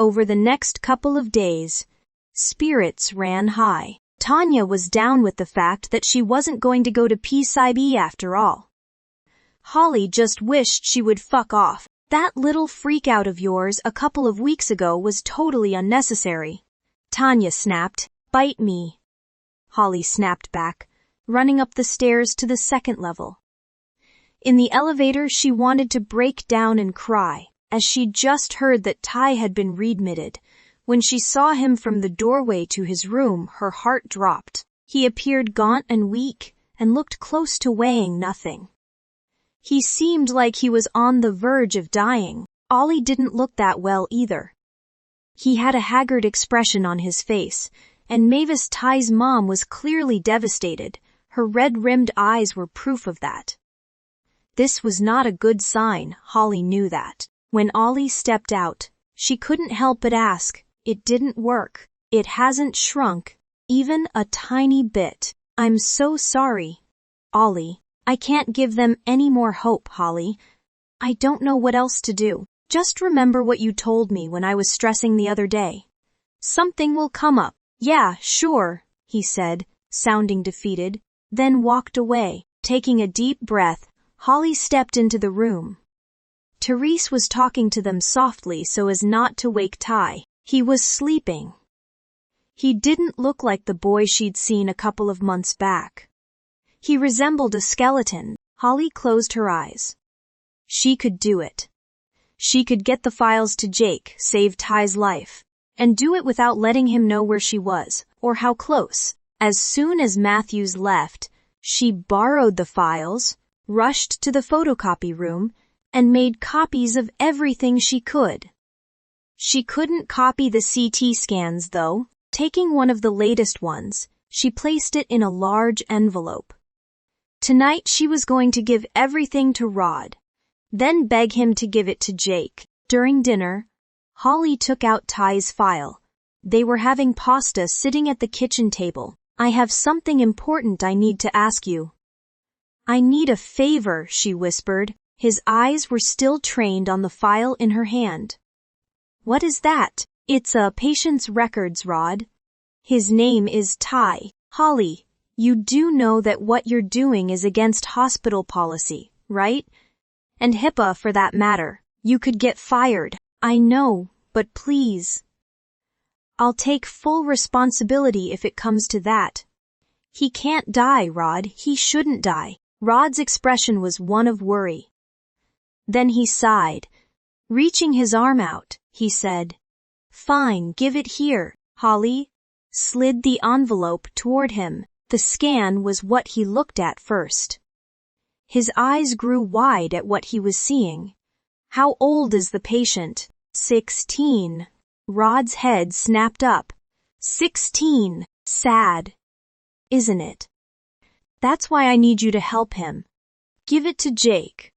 Over the next couple of days, spirits ran high. Tanya was down with the fact that she wasn't going to go to PSIB after all. Holly just wished she would fuck off. That little freak out of yours a couple of weeks ago was totally unnecessary. Tanya snapped. Bite me. Holly snapped back, running up the stairs to the second level. In the elevator, she wanted to break down and cry, as she'd just heard that Ty had been readmitted. When she saw him from the doorway to his room, her heart dropped. He appeared gaunt and weak, and looked close to weighing nothing. He seemed like he was on the verge of dying. Ollie didn't look that well either. He had a haggard expression on his face, and Mavis Ty's mom was clearly devastated. Her red-rimmed eyes were proof of that. This was not a good sign, Holly knew that. When Ollie stepped out, she couldn't help but ask, "It didn't work. It hasn't shrunk, even a tiny bit. I'm so sorry." "Ollie, I can't give them any more hope, Holly. I don't know what else to do. Just remember what you told me when I was stressing the other day. Something will come up." "Yeah, sure," he said, sounding defeated, then walked away. Taking a deep breath, Holly stepped into the room. Therese was talking to them softly so as not to wake Ty. He was sleeping. He didn't look like the boy she'd seen a couple of months back. He resembled a skeleton. Holly closed her eyes. She could do it. She could get the files to Jake, save Ty's life, and do it without letting him know where she was, or how close. As soon as Matthews left, she borrowed the files, rushed to the photocopy room, and made copies of everything she could. She couldn't copy the CT scans, though. Taking one of the latest ones, she placed it in a large envelope. Tonight she was going to give everything to Rod, then beg him to give it to Jake. During dinner, Holly took out Ty's file. They were having pasta sitting at the kitchen table. "I have something important I need to ask you." "I need a favor," she whispered. His eyes were still trained on the file in her hand. "What is that?" "It's a patient's records, Rod. His name is Ty." "Holly, you do know that what you're doing is against hospital policy, right? And HIPAA for that matter. You could get fired." "I know, but please." "I'll take full responsibility if it comes to that." "He can't die, Rod. He shouldn't die." Rod's expression was one of worry. Then he sighed. Reaching his arm out, he said, "Fine, give it here." Holly slid the envelope toward him. The scan was what he looked at first. His eyes grew wide at what he was seeing. "How old is the patient?" 16. Rod's head snapped up. 16. Sad. Isn't it? That's why I need you to help him. Give it to Jake.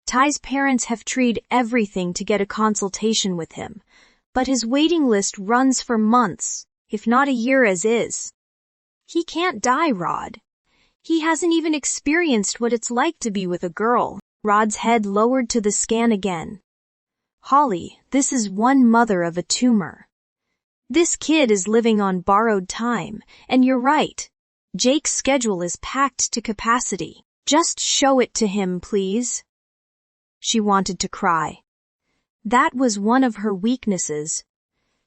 Ty's parents have tried everything to get a consultation with him, but his waiting list runs for months, if not a year as is. He can't die, Rod. He hasn't even experienced what it's like to be with a girl. Rod's head lowered to the scan again. "Holly, this is one mother of a tumor. This kid is living on borrowed time, and you're right. Jake's schedule is packed to capacity. Just show it to him, please." She wanted to cry. That was one of her weaknesses.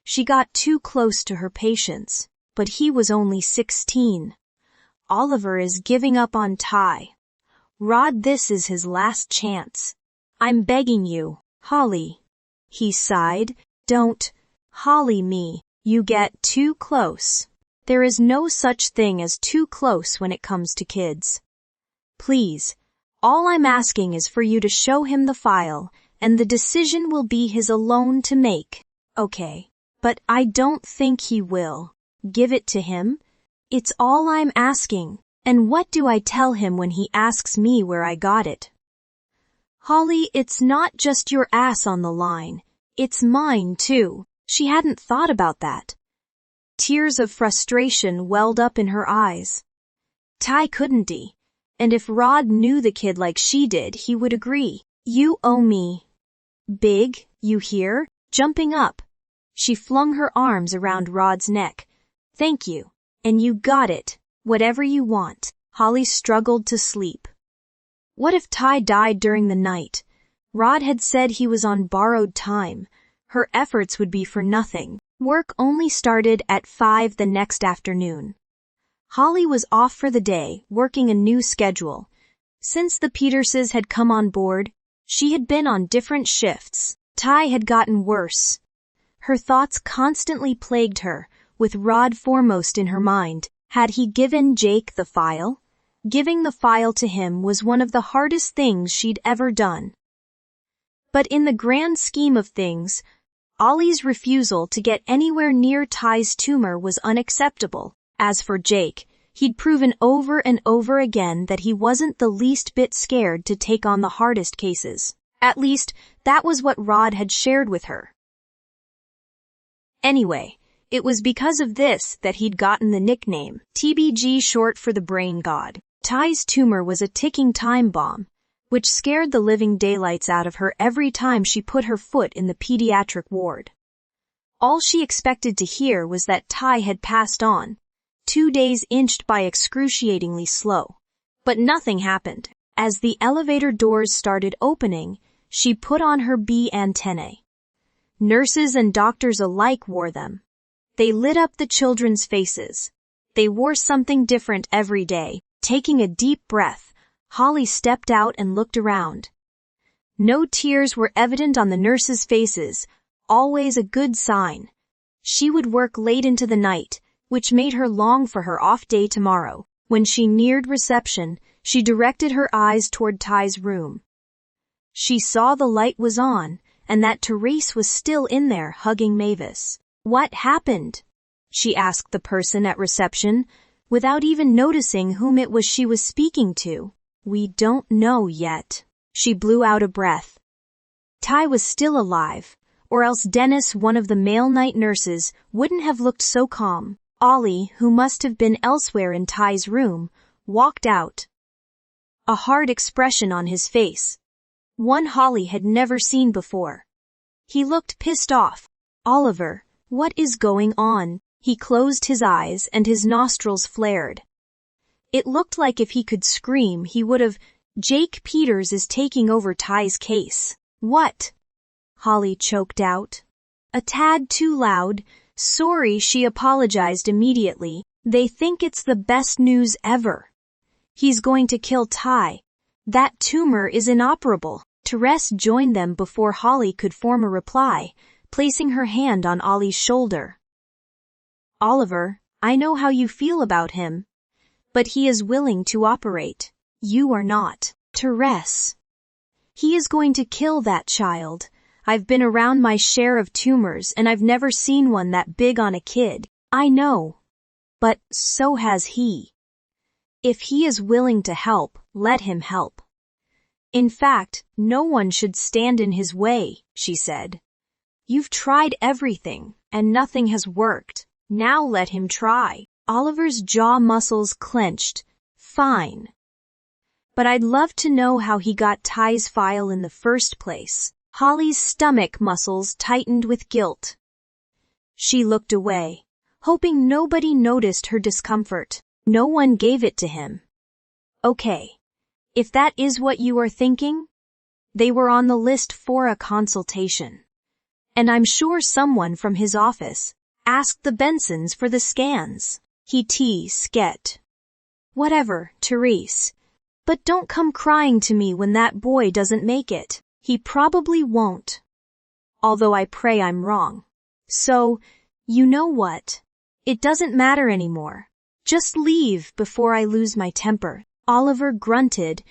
She got too close to her patients, but he was only 16. Oliver is giving up on Ty. Rod, this is his last chance. "I'm begging you, Holly." He sighed. "Don't, Holly me. You get too close. There is no such thing as too close when it comes to kids. Please, all I'm asking is for you to show him the file, and the decision will be his alone to make." "Okay, but I don't think he will." "Give it to him. It's all I'm asking. And what do I tell him when he asks me where I got it?" "Holly, it's not just your ass on the line. It's mine, too." She hadn't thought about that. Tears of frustration welled up in her eyes. Ty couldn't he? And if Rod knew the kid like she did, he would agree. "You owe me. Big, you hear?" Jumping up, She flung her arms around Rod's neck. Thank you. And you got it. Whatever you want. Holly struggled to sleep. What if Ty died during the night? Rod had said he was on borrowed time. Her efforts would be for nothing. Work only started at 5 the next afternoon. Holly was off for the day, working a new schedule. Since the Peterses had come on board, she had been on different shifts. Ty had gotten worse. Her thoughts constantly plagued her, with Rod foremost in her mind. Had he given Jake the file? Giving the file to him was one of the hardest things she'd ever done. But in the grand scheme of things, Ollie's refusal to get anywhere near Ty's tumor was unacceptable. As for Jake, he'd proven over and over again that he wasn't the least bit scared to take on the hardest cases. At least, that was what Rod had shared with her. Anyway, it was because of this that he'd gotten the nickname, TBG, short for the brain god. Ty's tumor was a ticking time bomb, which scared the living daylights out of her every time she put her foot in the pediatric ward. All she expected to hear was that Ty had passed on, 2 days inched by excruciatingly slow. But nothing happened. As the elevator doors started opening, she put on her bee antennae. Nurses and doctors alike wore them. They lit up the children's faces. They wore something different every day. Taking a deep breath, Holly stepped out and looked around. No tears were evident on the nurses' faces, always a good sign. She would work late into the night, which made her long for her off day tomorrow. When she neared reception, she directed her eyes toward Ty's room. She saw the light was on, and that Therese was still in there hugging Mavis. What happened? She asked the person at reception, without even noticing whom it was she was speaking to. We don't know yet. She blew out a breath. Ty was still alive, or else Dennis, one of the male night nurses, wouldn't have looked so calm. Ollie, who must have been elsewhere in Ty's room, walked out. A hard expression on his face. One Holly had never seen before. He looked pissed off. Oliver, what is going on? He closed his eyes and his nostrils flared. It looked like if he could scream, he would have. Jake Peters is taking over Ty's case. What? Holly choked out. A tad too loud. Sorry, she apologized immediately. They think it's the best news ever. He's going to kill Ty. That tumor is inoperable. Therese joined them before Holly could form a reply, placing her hand on Ollie's shoulder. Oliver, I know how you feel about him. But he is willing to operate. You are not. Therese. He is going to kill that child. I've been around my share of tumors and I've never seen one that big on a kid. I know. But so has he. If he is willing to help, let him help. In fact, no one should stand in his way, she said. You've tried everything, and nothing has worked. Now let him try. Oliver's jaw muscles clenched. Fine. But I'd love to know how he got Ty's file in the first place. Holly's stomach muscles tightened with guilt. She looked away, hoping nobody noticed her discomfort. No one gave it to him. Okay. If that is what you are thinking, they were on the list for a consultation. And I'm sure someone from his office asked the Bensons for the scans. Sket. Whatever, Therese. But don't come crying to me when that boy doesn't make it. He probably won't. Although I pray I'm wrong. So, you know what? It doesn't matter anymore. Just leave before I lose my temper. Oliver grunted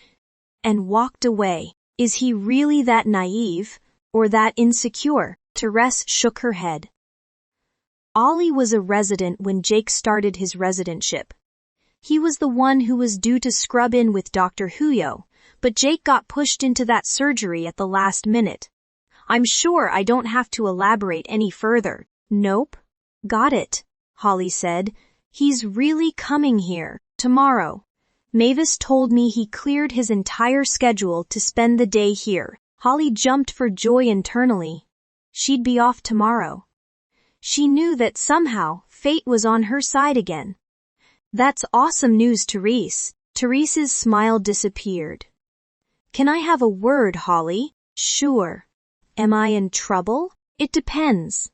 and walked away. Is he really that naive or that insecure? Therese shook her head. Ollie was a resident when Jake started his residentship. He was the one who was due to scrub in with Dr. Huyo, but Jake got pushed into that surgery at the last minute. I'm sure I don't have to elaborate any further. Nope. Got it, Holly said. He's really coming here, tomorrow. Mavis told me he cleared his entire schedule to spend the day here. Holly jumped for joy internally. She'd be off tomorrow. She knew that somehow fate was on her side again. That's awesome news, Therese. Therese's smile disappeared. Can I have a word, Holly? Sure. Am I in trouble? It depends,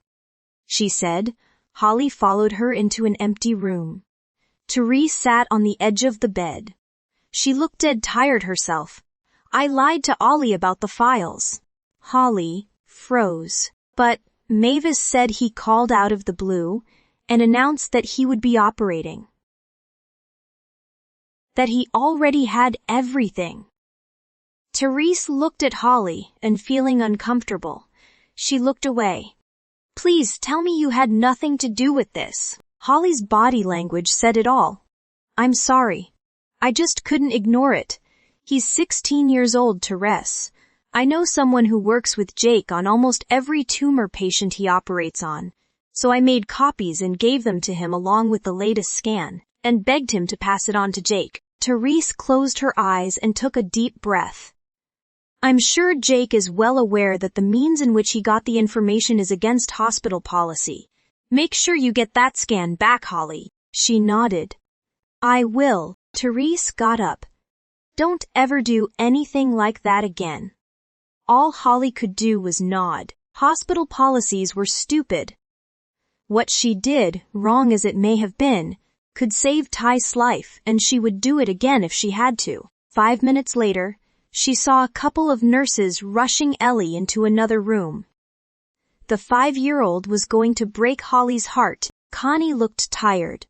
she said. Holly followed her into an empty room. Therese sat on the edge of the bed. She looked dead tired herself. I lied to Ollie about the files. Holly froze. But Mavis said he called out of the blue and announced that he would be operating. That he already had everything. Therese looked at Holly and feeling uncomfortable, she looked away. Please tell me you had nothing to do with this. Holly's body language said it all. I'm sorry. I just couldn't ignore it. He's 16 years old, Therese. I know someone who works with Jake on almost every tumor patient he operates on, so I made copies and gave them to him along with the latest scan, and begged him to pass it on to Jake. Therese closed her eyes and took a deep breath. I'm sure Jake is well aware that the means in which he got the information is against hospital policy. Make sure you get that scan back, Holly. She nodded. I will. Therese got up. Don't ever do anything like that again. All Holly could do was nod. Hospital policies were stupid. What she did, wrong as it may have been, could save Ty's life, and she would do it again if she had to. 5 minutes later, she saw a couple of nurses rushing Ellie into another room. The 5-year-old was going to break Holly's heart. Connie looked tired.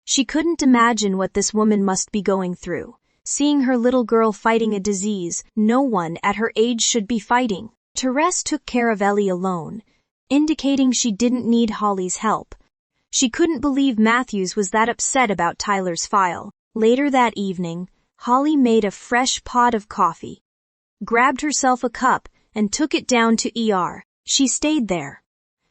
She couldn't imagine what this woman must be going through, seeing her little girl fighting a disease no one at her age should be fighting. Therese took care of Ellie alone, indicating she didn't need Holly's help. She couldn't believe Matthews was that upset about Tyler's file. Later that evening, Holly made a fresh pot of coffee, grabbed herself a cup, and took it down to ER. She stayed there,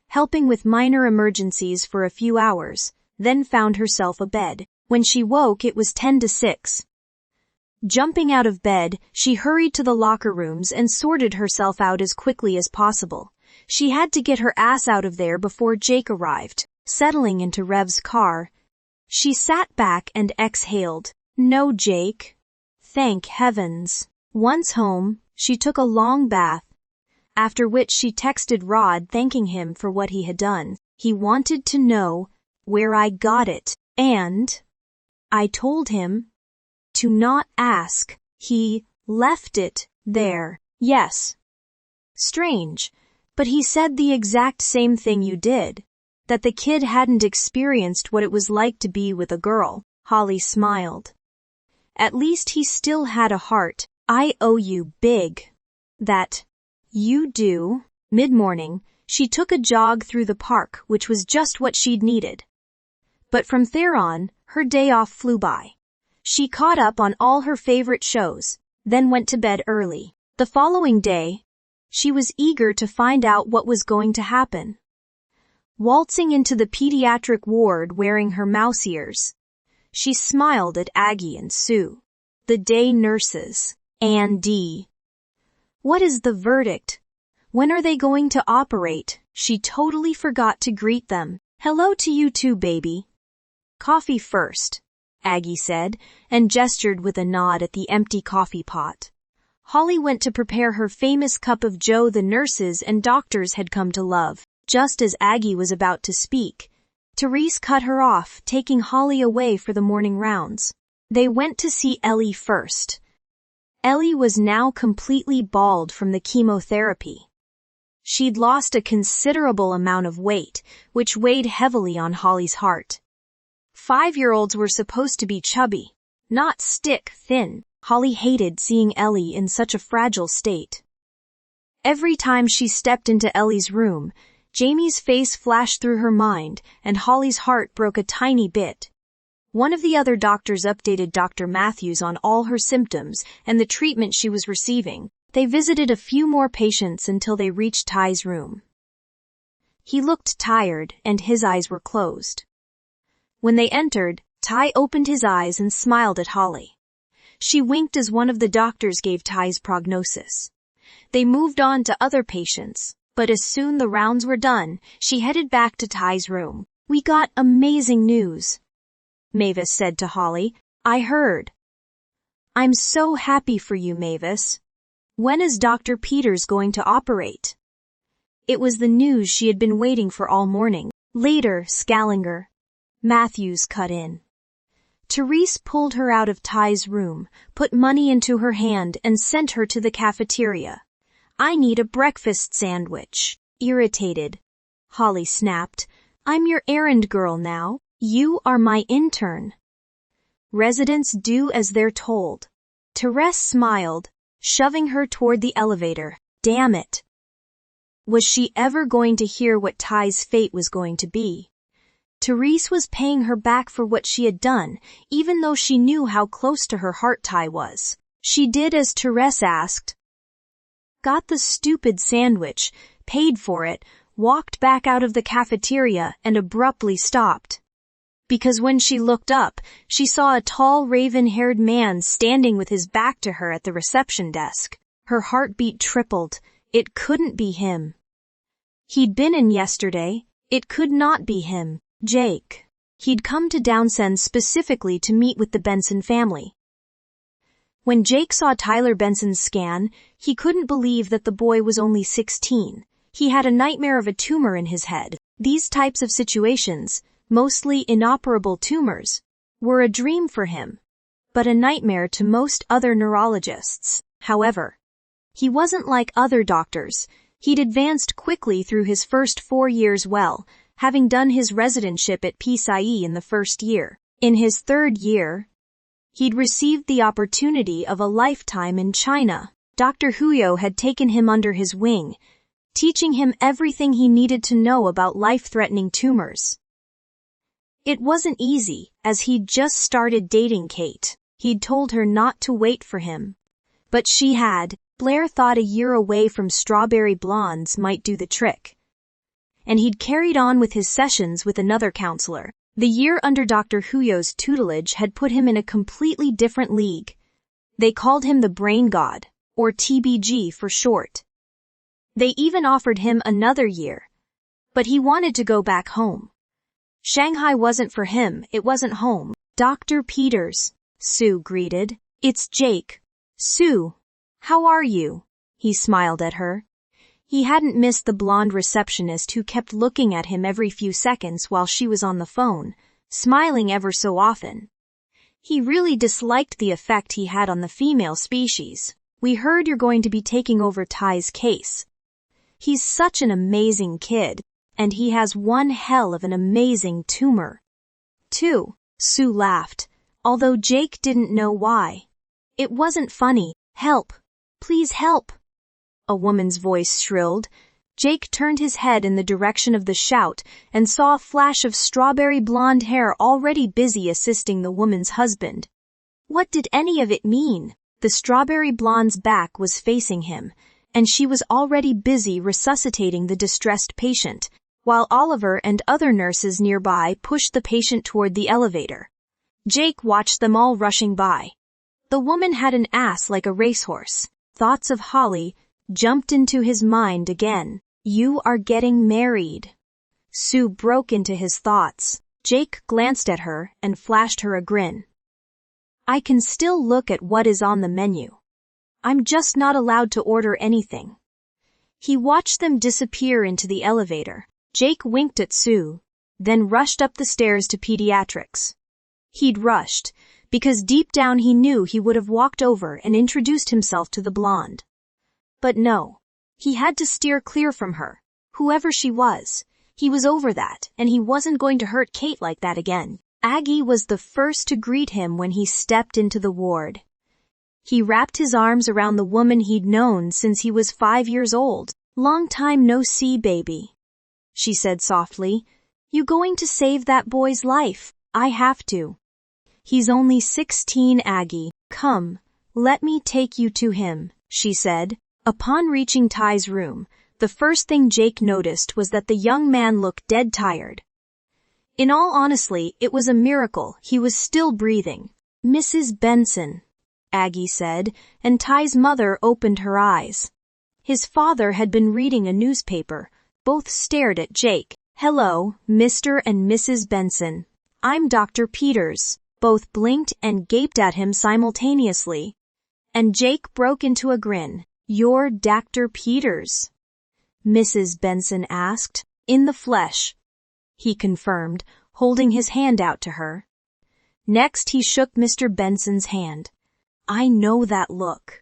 helping with minor emergencies for a few hours, then found herself a bed. When she woke, it was 10 to 6. Jumping out of bed, she hurried to the locker rooms and sorted herself out as quickly as possible. She had to get her ass out of there before Jake arrived. Settling into Rev's car, she sat back and exhaled. No Jake. Thank heavens. Once home, she took a long bath, after which she texted Rod thanking him for what he had done. He wanted to know where I got it, and I told him to not ask. He left it there. Yes. Strange, but he said the exact same thing you did. That the kid hadn't experienced what it was like to be with a girl. Holly smiled. At least he still had a heart. I owe you big. That you do. Mid-morning, she took a jog through the park, which was just what she'd needed. But from there on, her day off flew by. She caught up on all her favorite shows, then went to bed early. The following day, she was eager to find out what was going to happen. Waltzing into the pediatric ward wearing her mouse ears, she smiled at Aggie and Sue, the day nurses. Andy. What is the verdict? When are they going to operate? She totally forgot to greet them. Hello to you too, baby. Coffee first, Aggie said, and gestured with a nod at the empty coffee pot. Holly went to prepare her famous cup of joe the nurses and doctors had come to love. Just as Aggie was about to speak, Therese cut her off, taking Holly away for the morning rounds. They went to see Ellie first. Ellie was now completely bald from the chemotherapy. She'd lost a considerable amount of weight, which weighed heavily on Holly's heart. 5-year-olds were supposed to be chubby, not stick thin. Holly hated seeing Ellie in such a fragile state. Every time she stepped into Ellie's room, Jamie's face flashed through her mind, and Holly's heart broke a tiny bit. One of the other doctors updated Dr. Matthews on all her symptoms and the treatment she was receiving. They visited a few more patients until they reached Ty's room. He looked tired, and his eyes were closed. When they entered, Ty opened his eyes and smiled at Holly. She winked as one of the doctors gave Ty's prognosis. They moved on to other patients, But as soon the rounds were done, she headed back to Ty's room. "We got amazing news," Mavis said to Holly. "I heard." "I'm so happy for you, Mavis. When is Dr. Peters going to operate?" It was the news she had been waiting for all morning. Later, Scalinger. Matthews cut in. Therese pulled her out of Ty's room, put money into her hand, and sent her to the cafeteria. "I need a breakfast sandwich." Irritated, Holly snapped, "I'm your errand girl now. You are my intern." Residents do as they're told. Therese smiled, shoving her toward the elevator. Damn it. Was she ever going to hear what Ty's fate was going to be? Therese was paying her back for what she had done, even though she knew how close to her heart Ty was. She did as Therese asked. Got the stupid sandwich, paid for it, walked back out of the cafeteria, and abruptly stopped. Because when she looked up, she saw a tall raven-haired man standing with his back to her at the reception desk. Her heartbeat tripled. It couldn't be him. He'd been in yesterday. It could not be him. Jake. He'd come to Downsend specifically to meet with the Benson family. When Jake saw Tyler Benson's scan, he couldn't believe that the boy was only 16. He had a nightmare of a tumor in his head. These types of situations, mostly inoperable tumors, were a dream for him, but a nightmare to most other neurologists. However, he wasn't like other doctors. He'd advanced quickly through his first 4 years well, having done his residentship at PSIE in the first year. In his third year, he'd received the opportunity of a lifetime in China. Dr. Huyo had taken him under his wing, teaching him everything he needed to know about life-threatening tumors. It wasn't easy, as he'd just started dating Kate. He'd told her not to wait for him. But she had. Blair thought a year away from Strawberry Blondes might do the trick. And he'd carried on with his sessions with another counselor. The year under Dr. Huyo's tutelage had put him in a completely different league. They called him the Brain God, or TBG for short. They even offered him another year. But he wanted to go back home. Shanghai wasn't for him, it wasn't home. "Dr. Peters," Sue greeted. "It's Jake." "Sue, how are you?" He smiled at her. He hadn't missed the blonde receptionist who kept looking at him every few seconds while she was on the phone, smiling ever so often. He really disliked the effect he had on the female species. "We heard you're going to be taking over Ty's case. He's such an amazing kid, and he has one hell of an amazing tumor, too." Sue laughed, although Jake didn't know why. It wasn't funny. "Help! Please help!" a woman's voice shrilled. Jake turned his head in the direction of the shout and saw a flash of strawberry blonde hair already busy assisting the woman's husband. What did any of it mean? The strawberry blonde's back was facing him, and she was already busy resuscitating the distressed patient, while Oliver and other nurses nearby pushed the patient toward the elevator. Jake watched them all rushing by. The woman had an ass like a racehorse. Thoughts of Holly jumped into his mind again. "You are getting married." Sue broke into his thoughts. Jake glanced at her and flashed her a grin. "I can still look at what is on the menu. I'm just not allowed to order anything." He watched them disappear into the elevator. Jake winked at Sue, then rushed up the stairs to pediatrics. He'd rushed, because deep down he knew he would have walked over and introduced himself to the blonde. But no, he had to steer clear from her, whoever she was. He was over that, and he wasn't going to hurt Kate like that again. Aggie was the first to greet him when he stepped into the ward. He wrapped his arms around the woman he'd known since he was 5 years old. "Long time no see, baby," she said softly. "You going to save that boy's life?" "I have to. He's only 16, Aggie. Come, let me take you to him," she said. Upon reaching Ty's room, the first thing Jake noticed was that the young man looked dead tired. In all honesty, it was a miracle he was still breathing. "Mrs. Benson," Aggie said, and Ty's mother opened her eyes. His father had been reading a newspaper. Both stared at Jake. "Hello, Mr. and Mrs. Benson. I'm Dr. Peters." Both blinked and gaped at him simultaneously. And Jake broke into a grin. "You're Dr. Peters?" Mrs. Benson asked. "In the flesh," he confirmed, holding his hand out to her. Next he shook Mr. Benson's hand. "I know that look.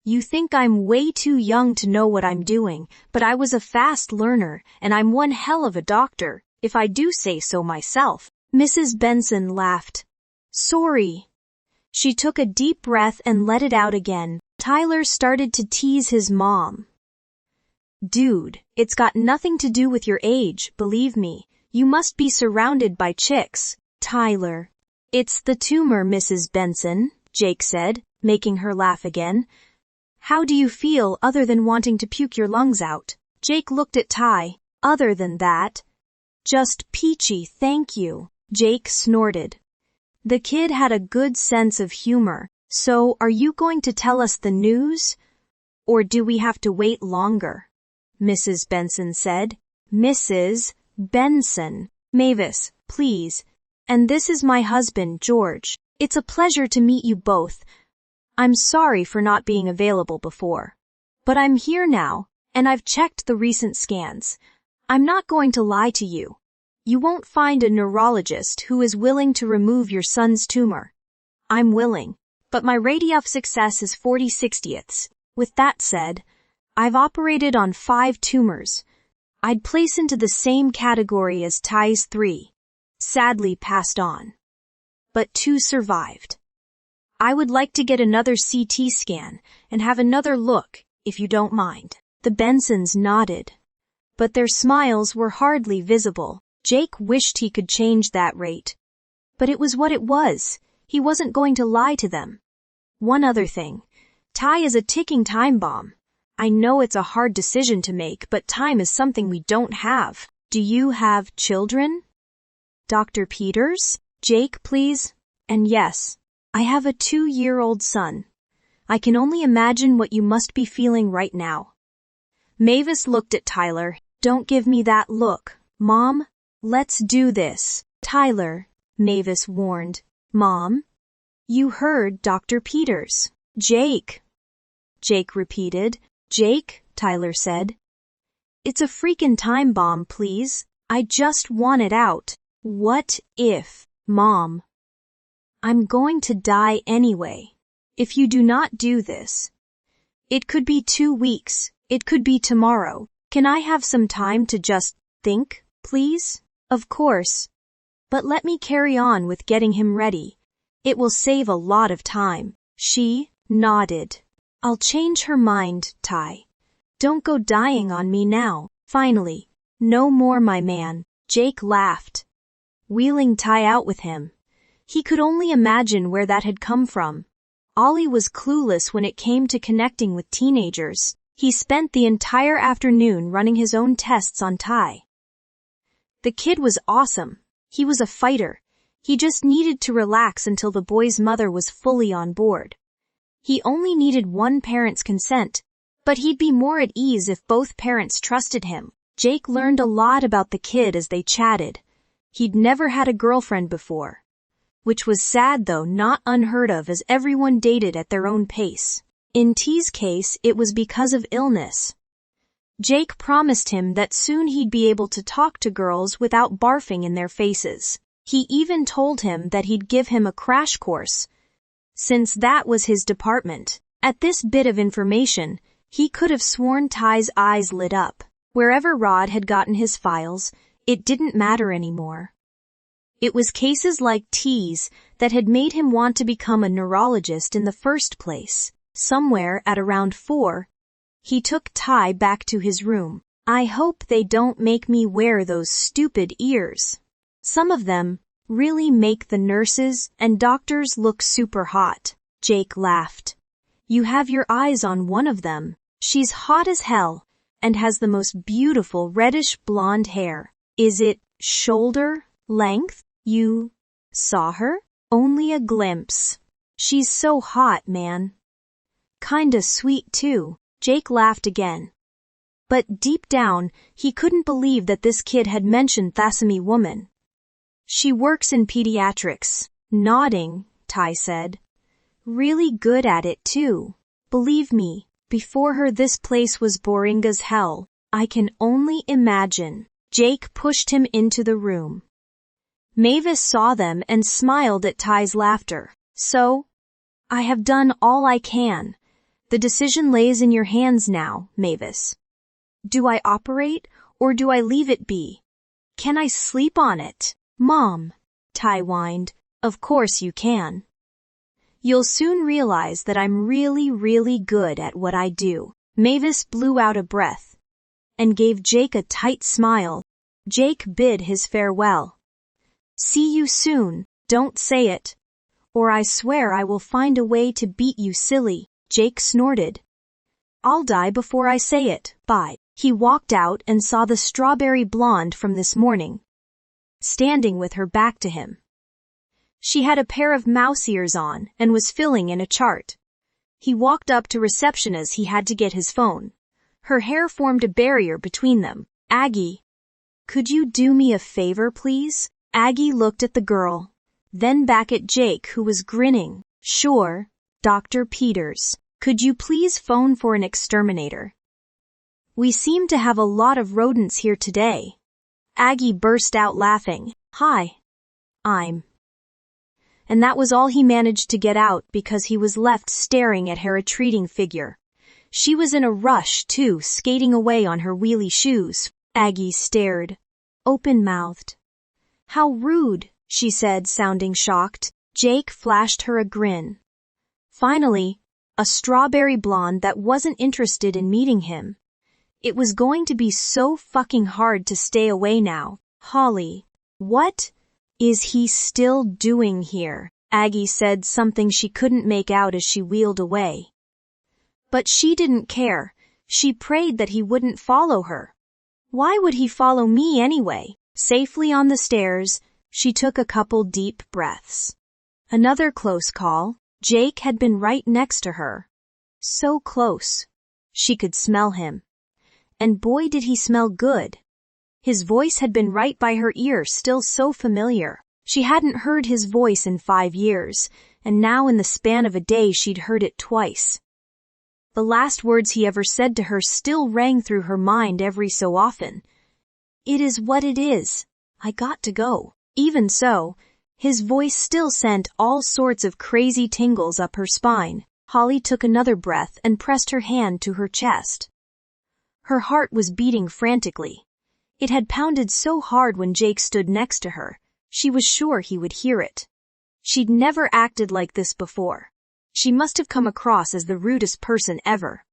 You think I'm way too young to know what I'm doing, but I was a fast learner, and I'm one hell of a doctor, if I do say so myself." Mrs. Benson laughed. "Sorry." She took a deep breath and let it out again. Tyler started to tease his mom. "Dude, it's got nothing to do with your age, believe me. You must be surrounded by chicks." "Tyler." "It's the tumor, Mrs. Benson," Jake said, making her laugh again. "How do you feel other than wanting to puke your lungs out?" Jake looked at Ty. "Other than that?" "Just peachy, thank you," Jake snorted. The kid had a good sense of humor. "So, are you going to tell us the news? Or do we have to wait longer?" Mrs. Benson said. "Mrs. Benson." "Mavis, please. And this is my husband, George. It's a pleasure to meet you both. I'm sorry for not being available before. But I'm here now, and I've checked the recent scans. I'm not going to lie to you. You won't find a neurologist who is willing to remove your son's tumor. I'm willing, but my rate of success is 40/60ths. With that said, I've operated on 5 tumors. I'd place into the same category as Ty's 3. Sadly passed on. But 2 survived. I would like to get another CT scan and have another look, if you don't mind." The Bensons nodded, but their smiles were hardly visible. Jake wished he could change that rate. But it was what it was. He wasn't going to lie to them. One other thing. Ty is a ticking time bomb. I know it's a hard decision to make, but time is something we don't have. "Do you have children?" "Dr. Peters?" "Jake, please." "And yes, I have a 2-year-old son. I can only imagine what you must be feeling right now." Mavis looked at Tyler. "Don't give me that look, Mom. Let's do this." "Tyler," Mavis warned. "Mom? You heard Dr. Peters." "Jake," Jake repeated. "Jake," Tyler said. "It's a freaking time bomb, please. I just want it out." "What if, Mom? I'm going to die anyway. If you do not do this. It could be 2 weeks. It could be tomorrow. Can I have some time to just think, please?" "Of course. But let me carry on with getting him ready. It will save a lot of time." She nodded. "I'll change her mind, Ty. Don't go dying on me now." Finally, "No more, my man." Jake laughed, wheeling Ty out with him. He could only imagine where that had come from. Ollie was clueless when it came to connecting with teenagers. He spent the entire afternoon running his own tests on Ty. The kid was awesome. He was a fighter. He just needed to relax until the boy's mother was fully on board. He only needed one parent's consent, but he'd be more at ease if both parents trusted him. Jake learned a lot about the kid as they chatted. He'd never had a girlfriend before. Which was sad though not unheard of as everyone dated at their own pace. In T's case, it was because of illness. Jake promised him that soon he'd be able to talk to girls without barfing in their faces. He even told him that he'd give him a crash course, since that was his department. At this bit of information, he could have sworn Ty's eyes lit up. Wherever Rod had gotten his files, it didn't matter anymore. It was cases like T's that had made him want to become a neurologist in the first place. Somewhere at around 4, he took Ty back to his room. "I hope they don't make me wear those stupid ears. Some of them really make the nurses and doctors look super hot." Jake laughed. "You have your eyes on one of them. She's hot as hell and has the most beautiful reddish blonde hair. Is it shoulder length? You saw her?" "Only a glimpse. She's so hot, man. Kinda sweet too." Jake laughed again. But deep down, he couldn't believe that this kid had mentioned Thasami woman. She works in pediatrics. Nodding, Ty said. Really good at it too. Believe me, before her this place was boring as hell. I can only imagine. Jake pushed him into the room. Mavis saw them and smiled at Ty's laughter. So, I have done all I can. The decision lays in your hands now, Mavis. Do I operate, or do I leave it be? Can I sleep on it? Mom, Ty whined. Of course you can. You'll soon realize that I'm really, really good at what I do. Mavis blew out a breath and gave Jake a tight smile. Jake bid his farewell. See you soon, don't say it, or I swear I will find a way to beat you silly, Jake snorted. I'll die before I say it, bye. He walked out and saw the strawberry blonde from this morning, standing with her back to him. She had a pair of mouse ears on and was filling in a chart. He walked up to reception as he had to get his phone. Her hair formed a barrier between them. Aggie, could you do me a favor, please? Aggie looked at the girl, then back at Jake, who was grinning. Sure, Dr. Peters. Could you please phone for an exterminator? We seem to have a lot of rodents here today. Aggie burst out laughing. Hi. And that was all he managed to get out because he was left staring at her retreating figure. She was in a rush, too, skating away on her wheelie shoes. Aggie stared, open-mouthed. How rude, she said, sounding shocked. Jake flashed her a grin. Finally, a strawberry blonde that wasn't interested in meeting him. It was going to be so fucking hard to stay away now. Holly, what is he still doing here? Aggie said something she couldn't make out as she wheeled away. But she didn't care. She prayed that he wouldn't follow her. Why would he follow me anyway? Safely on the stairs, she took a couple deep breaths. Another close call. Jake had been right next to her. So close. She could smell him. And boy did he smell good. His voice had been right by her ear, still so familiar. She hadn't heard his voice in 5 years, and now in the span of a day she'd heard it twice. The last words he ever said to her still rang through her mind every so often. It is what it is. I got to go. Even so, his voice still sent all sorts of crazy tingles up her spine. Holly took another breath and pressed her hand to her chest. Her heart was beating frantically. It had pounded so hard when Jake stood next to her. She was sure he would hear it. She'd never acted like this before. She must have come across as the rudest person ever.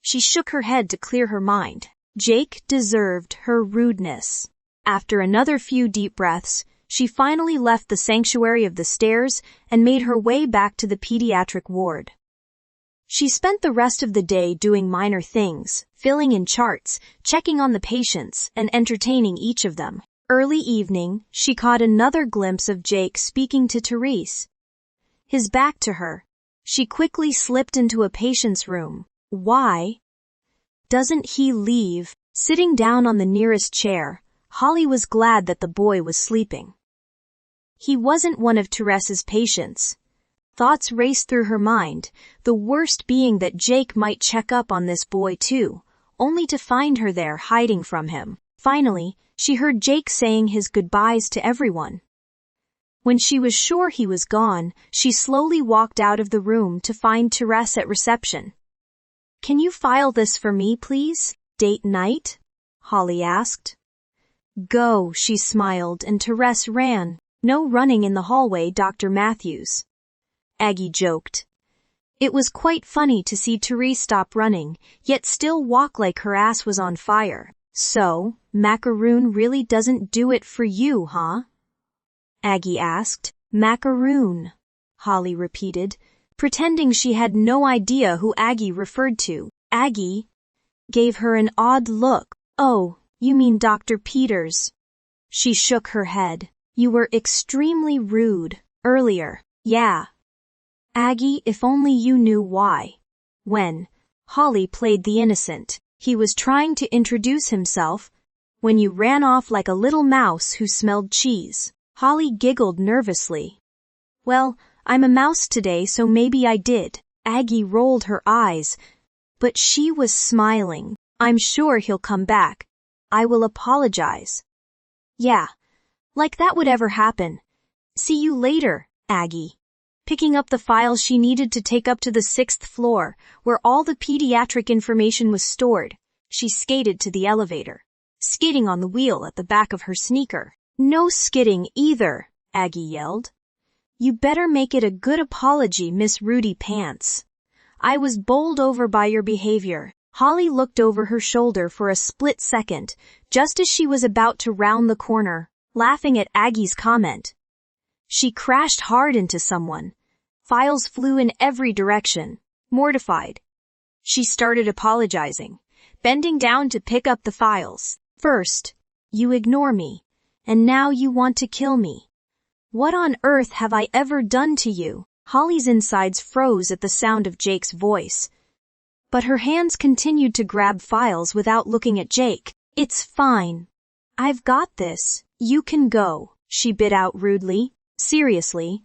She shook her head to clear her mind. Jake deserved her rudeness. After another few deep breaths, she finally left the sanctuary of the stairs and made her way back to the pediatric ward. She spent the rest of the day doing minor things, filling in charts, checking on the patients, and entertaining each of them. Early evening, she caught another glimpse of Jake speaking to Therese. His back to her. She quickly slipped into a patient's room. Why doesn't he leave? Sitting down on the nearest chair, Holly was glad that the boy was sleeping. He wasn't one of Therese's patients. Thoughts raced through her mind, the worst being that Jake might check up on this boy too, only to find her there hiding from him. Finally, she heard Jake saying his goodbyes to everyone. When she was sure he was gone, she slowly walked out of the room to find Therese at reception. Can you file this for me, please? Date night? Holly asked. Go, she smiled, and Therese ran. No running in the hallway, Dr. Matthews. Aggie joked. It was quite funny to see Therese stop running, yet still walk like her ass was on fire. So, macaroon really doesn't do it for you, huh? Aggie asked. Macaroon, Holly repeated, pretending she had no idea who Aggie referred to. Aggie gave her an odd look. Oh, you mean Dr. Peters. She shook her head. You were extremely rude earlier. Yeah. Aggie, if only you knew why. When? Holly played the innocent. He was trying to introduce himself when you ran off like a little mouse who smelled cheese. Holly giggled nervously. Well, I'm a mouse today, so maybe I did. Aggie rolled her eyes, but she was smiling. I'm sure he'll come back. I will apologize. Yeah, like that would ever happen. See you later, Aggie. Picking up the files she needed to take up to the 6th floor, where all the pediatric information was stored, she skated to the elevator, skidding on the wheel at the back of her sneaker. No skidding either, Aggie yelled. You better make it a good apology, Miss Rudy Pants. I was bowled over by your behavior. Holly looked over her shoulder for a split second, just as she was about to round the corner, laughing at Aggie's comment. She crashed hard into someone. Files flew in every direction. Mortified, she started apologizing, bending down to pick up the files. First, you ignore me, and now you want to kill me. What on earth have I ever done to you? Holly's insides froze at the sound of Jake's voice, but her hands continued to grab files without looking at Jake. It's fine. I've got this. You can go, she bit out rudely. Seriously?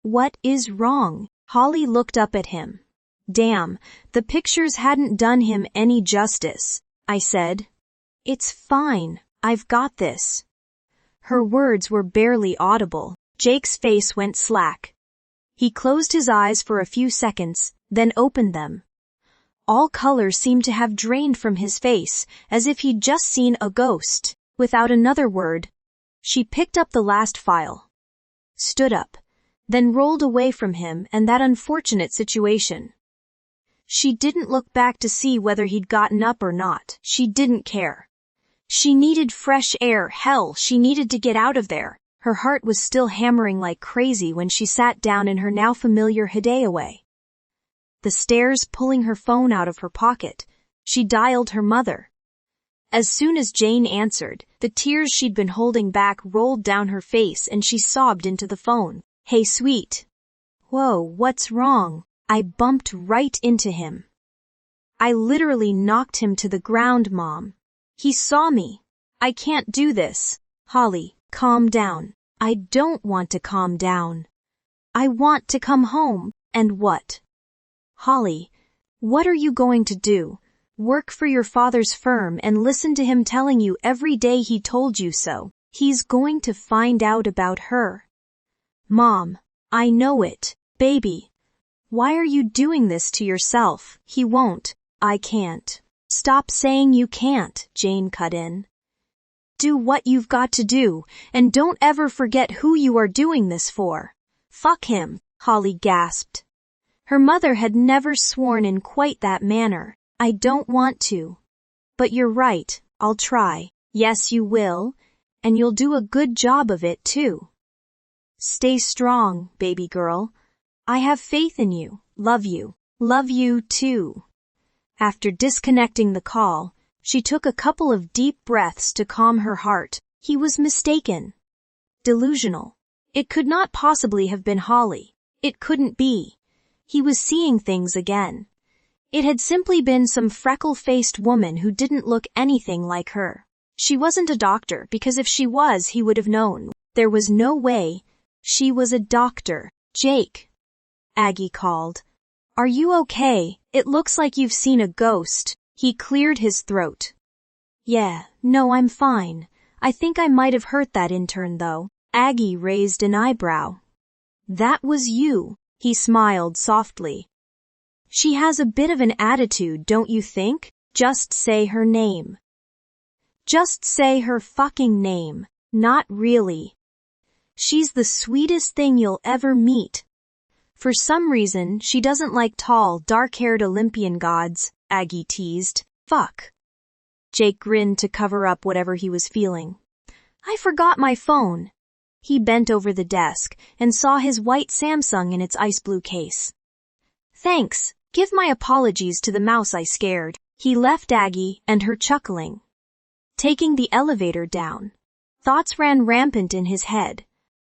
What is wrong? Holly looked up at him. Damn, the pictures hadn't done him any justice. I said. It's fine. I've got this. Her words were barely audible. Jake's face went slack. He closed his eyes for a few seconds, then opened them. All color seemed to have drained from his face, as if he'd just seen a ghost. Without another word, she picked up the last file, stood up, then rolled away from him and that unfortunate situation. She didn't look back to see whether he'd gotten up or not. She didn't care. She needed fresh air. Hell, she needed to get out of there. Her heart was still hammering like crazy when she sat down in her now familiar Hideaway. The stairs pulling her phone out of her pocket, she dialed her mother. As soon as Jane answered, the tears she'd been holding back rolled down her face and she sobbed into the phone. Hey, sweet. Whoa, what's wrong? I bumped right into him. I literally knocked him to the ground, Mom. He saw me. I can't do this. Holly, calm down. I don't want to calm down. I want to come home. And what? Holly, what are you going to do? Work for your father's firm and listen to him telling you every day he told you so. He's going to find out about her. Mom, I know it. Baby, why are you doing this to yourself? He won't. I can't. Stop saying you can't, Jane cut in. Do what you've got to do, and don't ever forget who you are doing this for. Fuck him, Holly gasped. Her mother had never sworn in quite that manner. I don't want to. But you're right, I'll try. Yes, you will, and you'll do a good job of it too. Stay strong, baby girl. I have faith in you. Love you. Love you too. After disconnecting the call, she took a couple of deep breaths to calm her heart. He was mistaken. Delusional. It could not possibly have been Holly. It couldn't be. He was seeing things again. It had simply been some freckle-faced woman who didn't look anything like her. She wasn't a doctor because if she was, he would have known. There was no way. She was a doctor. Jake. Aggie called. Are you okay? It looks like you've seen a ghost. He cleared his throat. Yeah, no, I'm fine. I think I might have hurt that intern though. Aggie raised an eyebrow. That was you. He smiled softly. She has a bit of an attitude, don't you think? Just say her name. Just say her fucking name. Not really. She's the sweetest thing you'll ever meet. For some reason, she doesn't like tall, dark-haired Olympian gods, Aggie teased. Fuck. Jake grinned to cover up whatever he was feeling. I forgot my phone. He bent over the desk and saw his white Samsung in its ice blue case. Thanks. Give my apologies to the mouse I scared. He left Aggie and her chuckling. Taking the elevator down. Thoughts ran rampant in his head.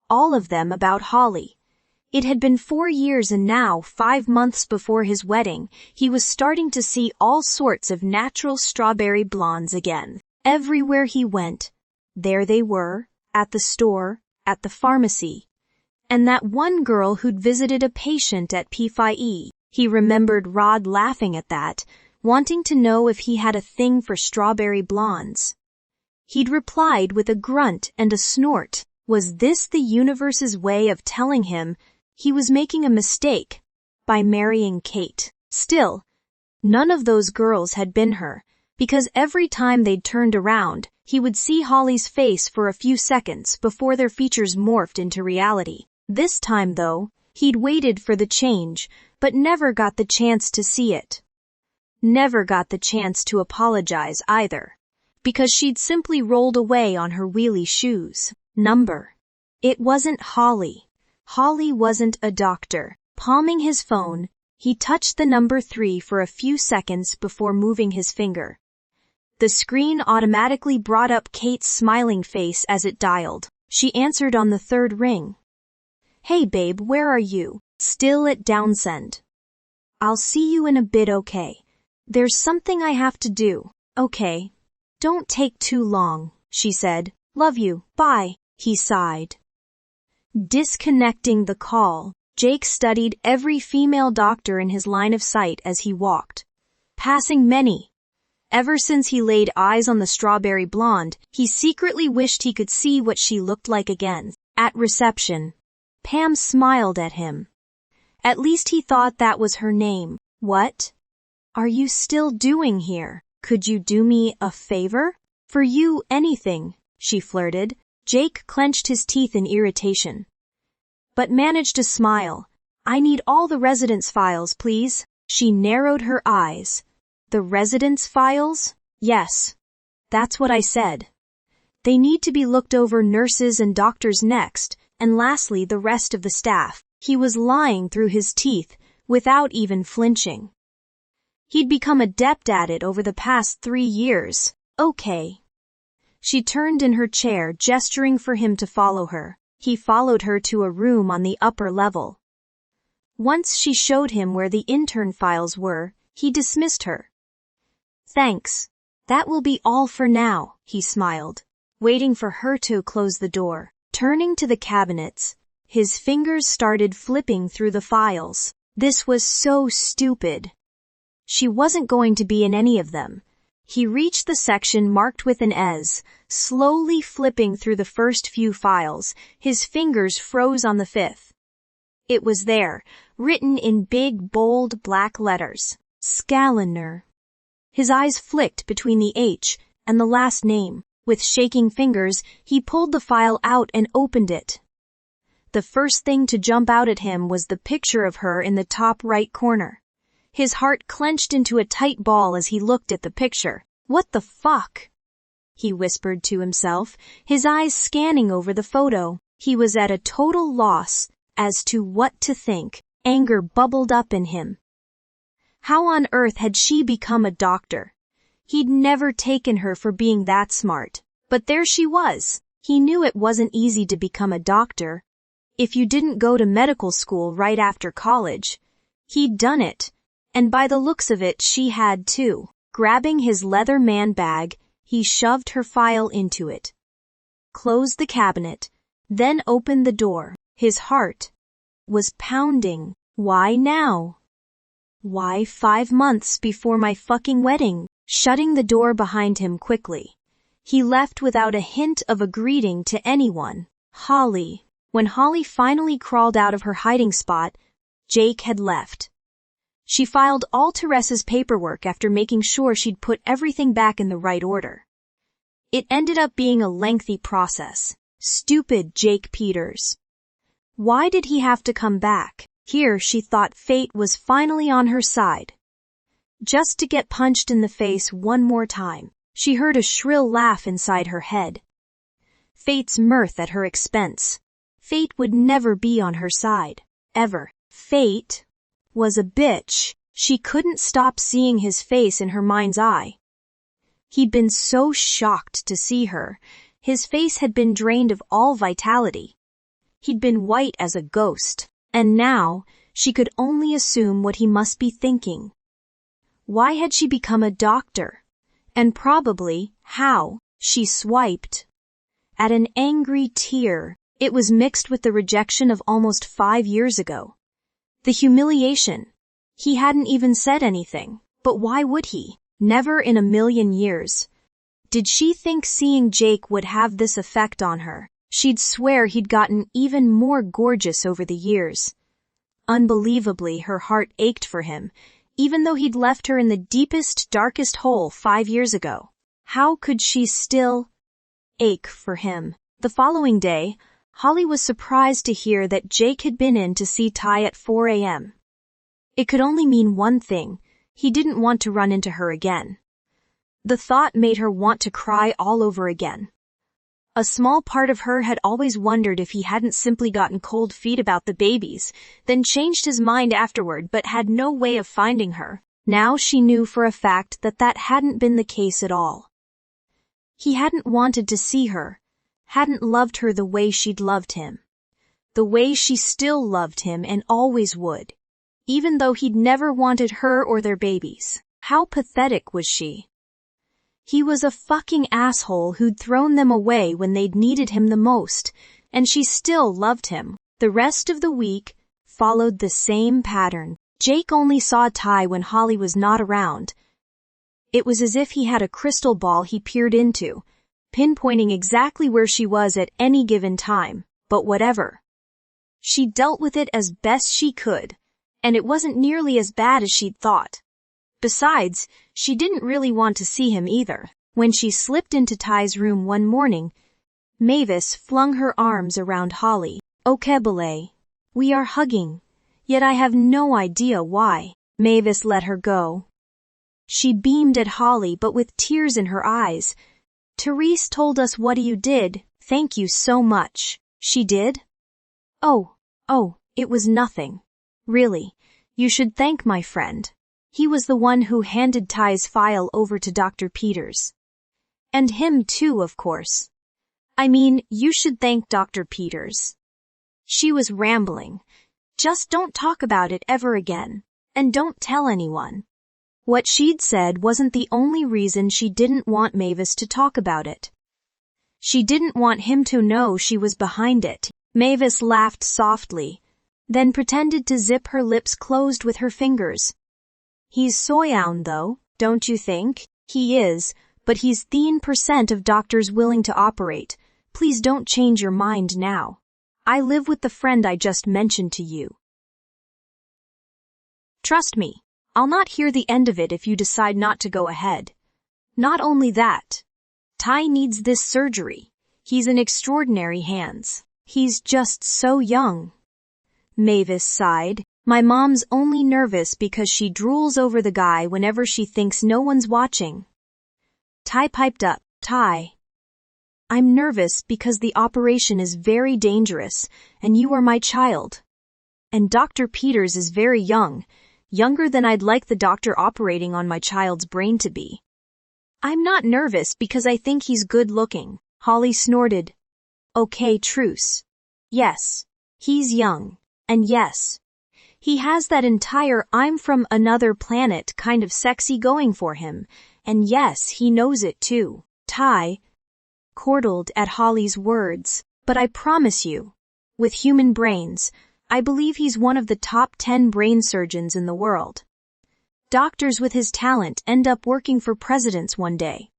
All of them about Holly. It had been 4 years and now, 5 months before his wedding, he was starting to see all sorts of natural strawberry blondes again. Everywhere he went, there they were, at the store, at the pharmacy. And that one girl who'd visited a patient at P5E. He remembered Rod laughing at that, wanting to know if he had a thing for strawberry blondes. He'd replied with a grunt and a snort. Was this the universe's way of telling him he was making a mistake by marrying Kate? Still, none of those girls had been her, because every time they'd turned around, he would see Holly's face for a few seconds before their features morphed into reality. This time, though, he'd waited for the change, but never got the chance to see it. Never got the chance to apologize either, because she'd simply rolled away on her wheelie shoes. It wasn't Holly. Holly wasn't a doctor. Palming his phone, he touched the number 3 for a few seconds before moving his finger. The screen automatically brought up Kate's smiling face as it dialed. She answered on the 3rd ring. Hey babe, where are you? Still at Downsend. I'll see you in a bit, okay? There's something I have to do. Okay. Don't take too long, she said. Love you, bye, he sighed. Disconnecting the call, Jake studied every female doctor in his line of sight as he walked, passing many. Ever since he laid eyes on the strawberry blonde, he secretly wished he could see what she looked like again. At reception, Pam smiled at him. At least he thought that was her name. What are you still doing here? Could you do me a favor? For you, anything, she flirted. Jake clenched his teeth in irritation, but managed to smile. I need all the residence files, please. She narrowed her eyes. The residence files? Yes. That's what I said. They need to be looked over, nurses and doctors next, and lastly the rest of the staff. He was lying through his teeth, without even flinching. He'd become adept at it over the past 3 years. Okay. She turned in her chair, gesturing for him to follow her. He followed her to a room on the upper level. Once she showed him where the intern files were, he dismissed her. Thanks. That will be all for now, he smiled, waiting for her to close the door. Turning to the cabinets, his fingers started flipping through the files. This was so stupid. She wasn't going to be in any of them. He reached the section marked with an S, slowly flipping through the first few files. His fingers froze on the 5th. It was there, written in big, bold, black letters. Scalliner. His eyes flicked between the H and the last name. With shaking fingers, he pulled the file out and opened it. The first thing to jump out at him was the picture of her in the top right corner. His heart clenched into a tight ball as he looked at the picture. What the fuck? He whispered to himself, his eyes scanning over the photo. He was at a total loss as to what to think. Anger bubbled up in him. How on earth had she become a doctor? He'd never taken her for being that smart. But there she was. He knew it wasn't easy to become a doctor. If you didn't go to medical school right after college. He'd done it. And by the looks of it, she had too. Grabbing his leather man bag, he shoved her file into it. Closed the cabinet, then opened the door. His heart was pounding. Why now? Why 5 months before my fucking wedding? Shutting the door behind him quickly, he left without a hint of a greeting to anyone. Holly. When Holly finally crawled out of her hiding spot, Jake had left. She filed all Teresa's paperwork after making sure she'd put everything back in the right order. It ended up being a lengthy process. Stupid Jake Peters. Why did he have to come back? Here she thought fate was finally on her side. Just to get punched in the face one more time. She heard a shrill laugh inside her head. Fate's mirth at her expense. Fate would never be on her side. Ever. Fate was a bitch. She couldn't stop seeing his face in her mind's eye. He'd been so shocked to see her. His face had been drained of all vitality. He'd been white as a ghost. And now, she could only assume what he must be thinking. Why had she become a doctor? And probably, how? She swiped at an angry tear. It was mixed with the rejection of almost 5 years ago. The humiliation. He hadn't even said anything, but why would he? Never in a million years. Did she think seeing Jake would have this effect on her? She'd swear he'd gotten even more gorgeous over the years. Unbelievably, her heart ached for him, even though he'd left her in the deepest, darkest hole 5 years ago. How could she still ache for him? The following day, Holly was surprised to hear that Jake had been in to see Ty at 4 a.m. It could only mean one thing. He didn't want to run into her again. The thought made her want to cry all over again. A small part of her had always wondered if he hadn't simply gotten cold feet about the babies, then changed his mind afterward but had no way of finding her. Now she knew for a fact that that hadn't been the case at all. He hadn't wanted to see her, hadn't loved her the way she'd loved him. The way she still loved him and always would. Even though he'd never wanted her or their babies. How pathetic was she? He was a fucking asshole who'd thrown them away when they'd needed him the most, and she still loved him. The rest of the week followed the same pattern. Jake only saw Ty when Holly was not around. It was as if he had a crystal ball he peered into, pinpointing exactly where she was at any given time, but whatever. She dealt with it as best she could, and it wasn't nearly as bad as she'd thought. Besides, she didn't really want to see him either. When she slipped into Ty's room one morning, Mavis flung her arms around Holly. "Okay, Belay. We are hugging. Yet I have no idea why." Mavis let her go. She beamed at Holly but with tears in her eyes. "Therese told us what you did. Thank you so much." "She did?" Oh, it was nothing. Really, you should thank my friend. He was the one who handed Ty's file over to Dr. Peters. And him too, of course. I mean, you should thank Dr. Peters. She was rambling. Just don't talk about it ever again. And don't tell anyone. What she'd said wasn't the only reason she didn't want Mavis to talk about it. She didn't want him to know she was behind it. Mavis laughed softly, then pretended to zip her lips closed with her fingers. "He's soyoun though, don't you think?" "He is, but he's 10% of doctors willing to operate. Please don't change your mind now. I live with the friend I just mentioned to you. Trust me, I'll not hear the end of it if you decide not to go ahead. Not only that, Ty needs this surgery. He's in extraordinary hands. He's just so young." Mavis sighed. "My mom's only nervous because she drools over the guy whenever she thinks no one's watching." Ty piped up. "Ty, I'm nervous because the operation is very dangerous, and you are my child. And Dr. Peters is very young, younger than I'd like the doctor operating on my child's brain to be." "I'm not nervous because I think he's good looking." Holly snorted. "Okay, truce. Yes, he's young, and yes, he has that entire I'm from another planet kind of sexy going for him, and yes, he knows it too." Ty chortled at Holly's words. "But I promise you, with human brains, I believe he's one of the top 10 brain surgeons in the world. Doctors with his talent end up working for presidents one day.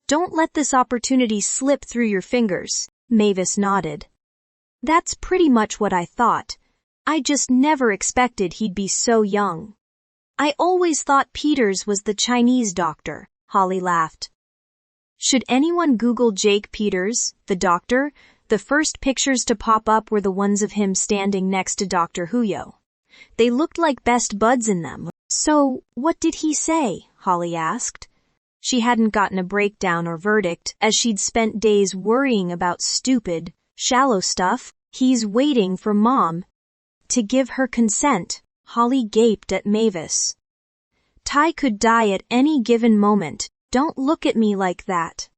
Don't let this opportunity slip through your fingers." Mavis nodded. "That's pretty much what I thought. I just never expected he'd be so young." "I always thought Peters was the Chinese doctor," Holly laughed. Should anyone Google Jake Peters, the doctor, the first pictures to pop up were the ones of him standing next to Dr. Huyo. They looked like best buds in them. "So, what did he say?" Holly asked. She hadn't gotten a breakdown or verdict, as she'd spent days worrying about stupid, shallow stuff. "He's waiting for Mom to give her consent." Holly gaped at Mavis. "Ty could die at any given moment. Don't look at me like that.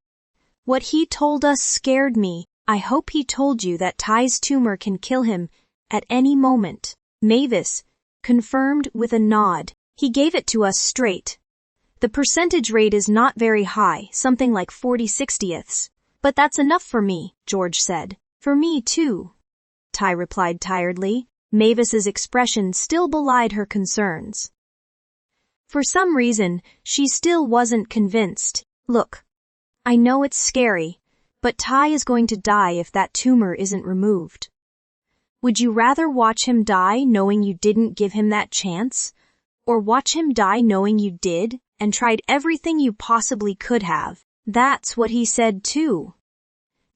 What he told us scared me. I hope he told you that Ty's tumor can kill him At any moment. Mavis confirmed with a nod. He gave it to us straight. The percentage rate is not very high, something like 40/60ths. But that's enough for me, George said. For me too, Ty replied tiredly. Mavis's expression still belied her concerns. For some reason, she still wasn't convinced. Look, I know it's scary, but Ty is going to die if that tumor isn't removed. Would you rather watch him die knowing you didn't give him that chance? Or watch him die knowing you did and tried everything you possibly could have? That's what he said too.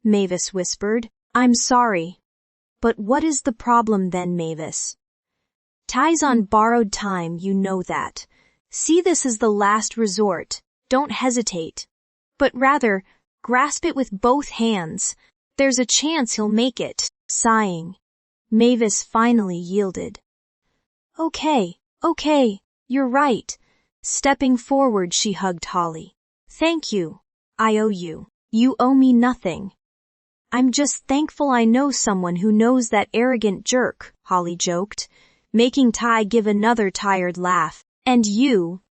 Mavis whispered. I'm sorry. But what is the problem then, Mavis? Ty's on borrowed time, you know that. See this as the last resort. Don't hesitate. But rather, grasp it with both hands. There's a chance he'll make it. Sighing, Mavis finally yielded. Okay, you're right. Stepping forward, she hugged Holly. Thank you. I owe you. You owe me nothing. I'm just thankful I know someone who knows that arrogant jerk, Holly joked, making Ty give another tired laugh. And you,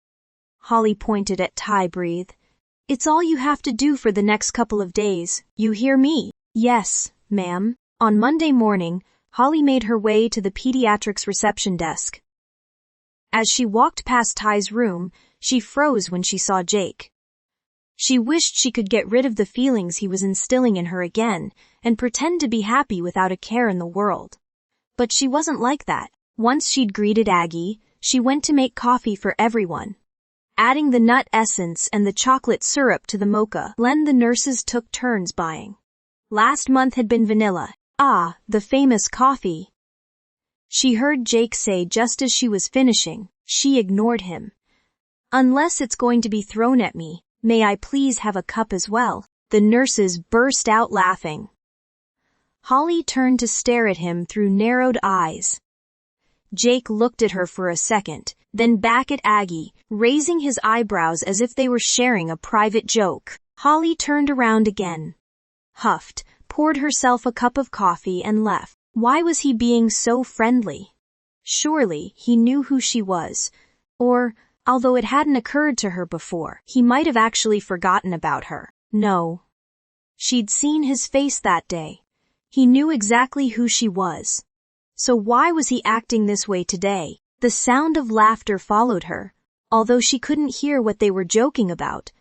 Holly pointed at Ty, breathe. It's all you have to do for the next couple of days. You hear me? Yes, ma'am. On Monday morning, Holly made her way to the pediatrics reception desk. As she walked past Ty's room, she froze when she saw Jake. She wished she could get rid of the feelings he was instilling in her again and pretend to be happy without a care in the world. But she wasn't like that. Once she'd greeted Aggie, she went to make coffee for everyone. Adding the nut essence and the chocolate syrup to the mocha blend the nurses took turns buying. Last month had been vanilla. Ah, the famous coffee. She heard Jake say just as she was finishing. She ignored him. Unless it's going to be thrown at me, may I please have a cup as well? The nurses burst out laughing. Holly turned to stare at him through narrowed eyes. Jake looked at her for a second, then back at Aggie, raising his eyebrows as if they were sharing a private joke. Holly turned around again, huffed, poured herself a cup of coffee and left. Why was he being so friendly? Surely he knew who she was, or, although it hadn't occurred to her before, he might have actually forgotten about her. No. She'd seen his face that day. He knew exactly who she was. So why was he acting this way today? The sound of laughter followed her, although she couldn't hear what they were joking about.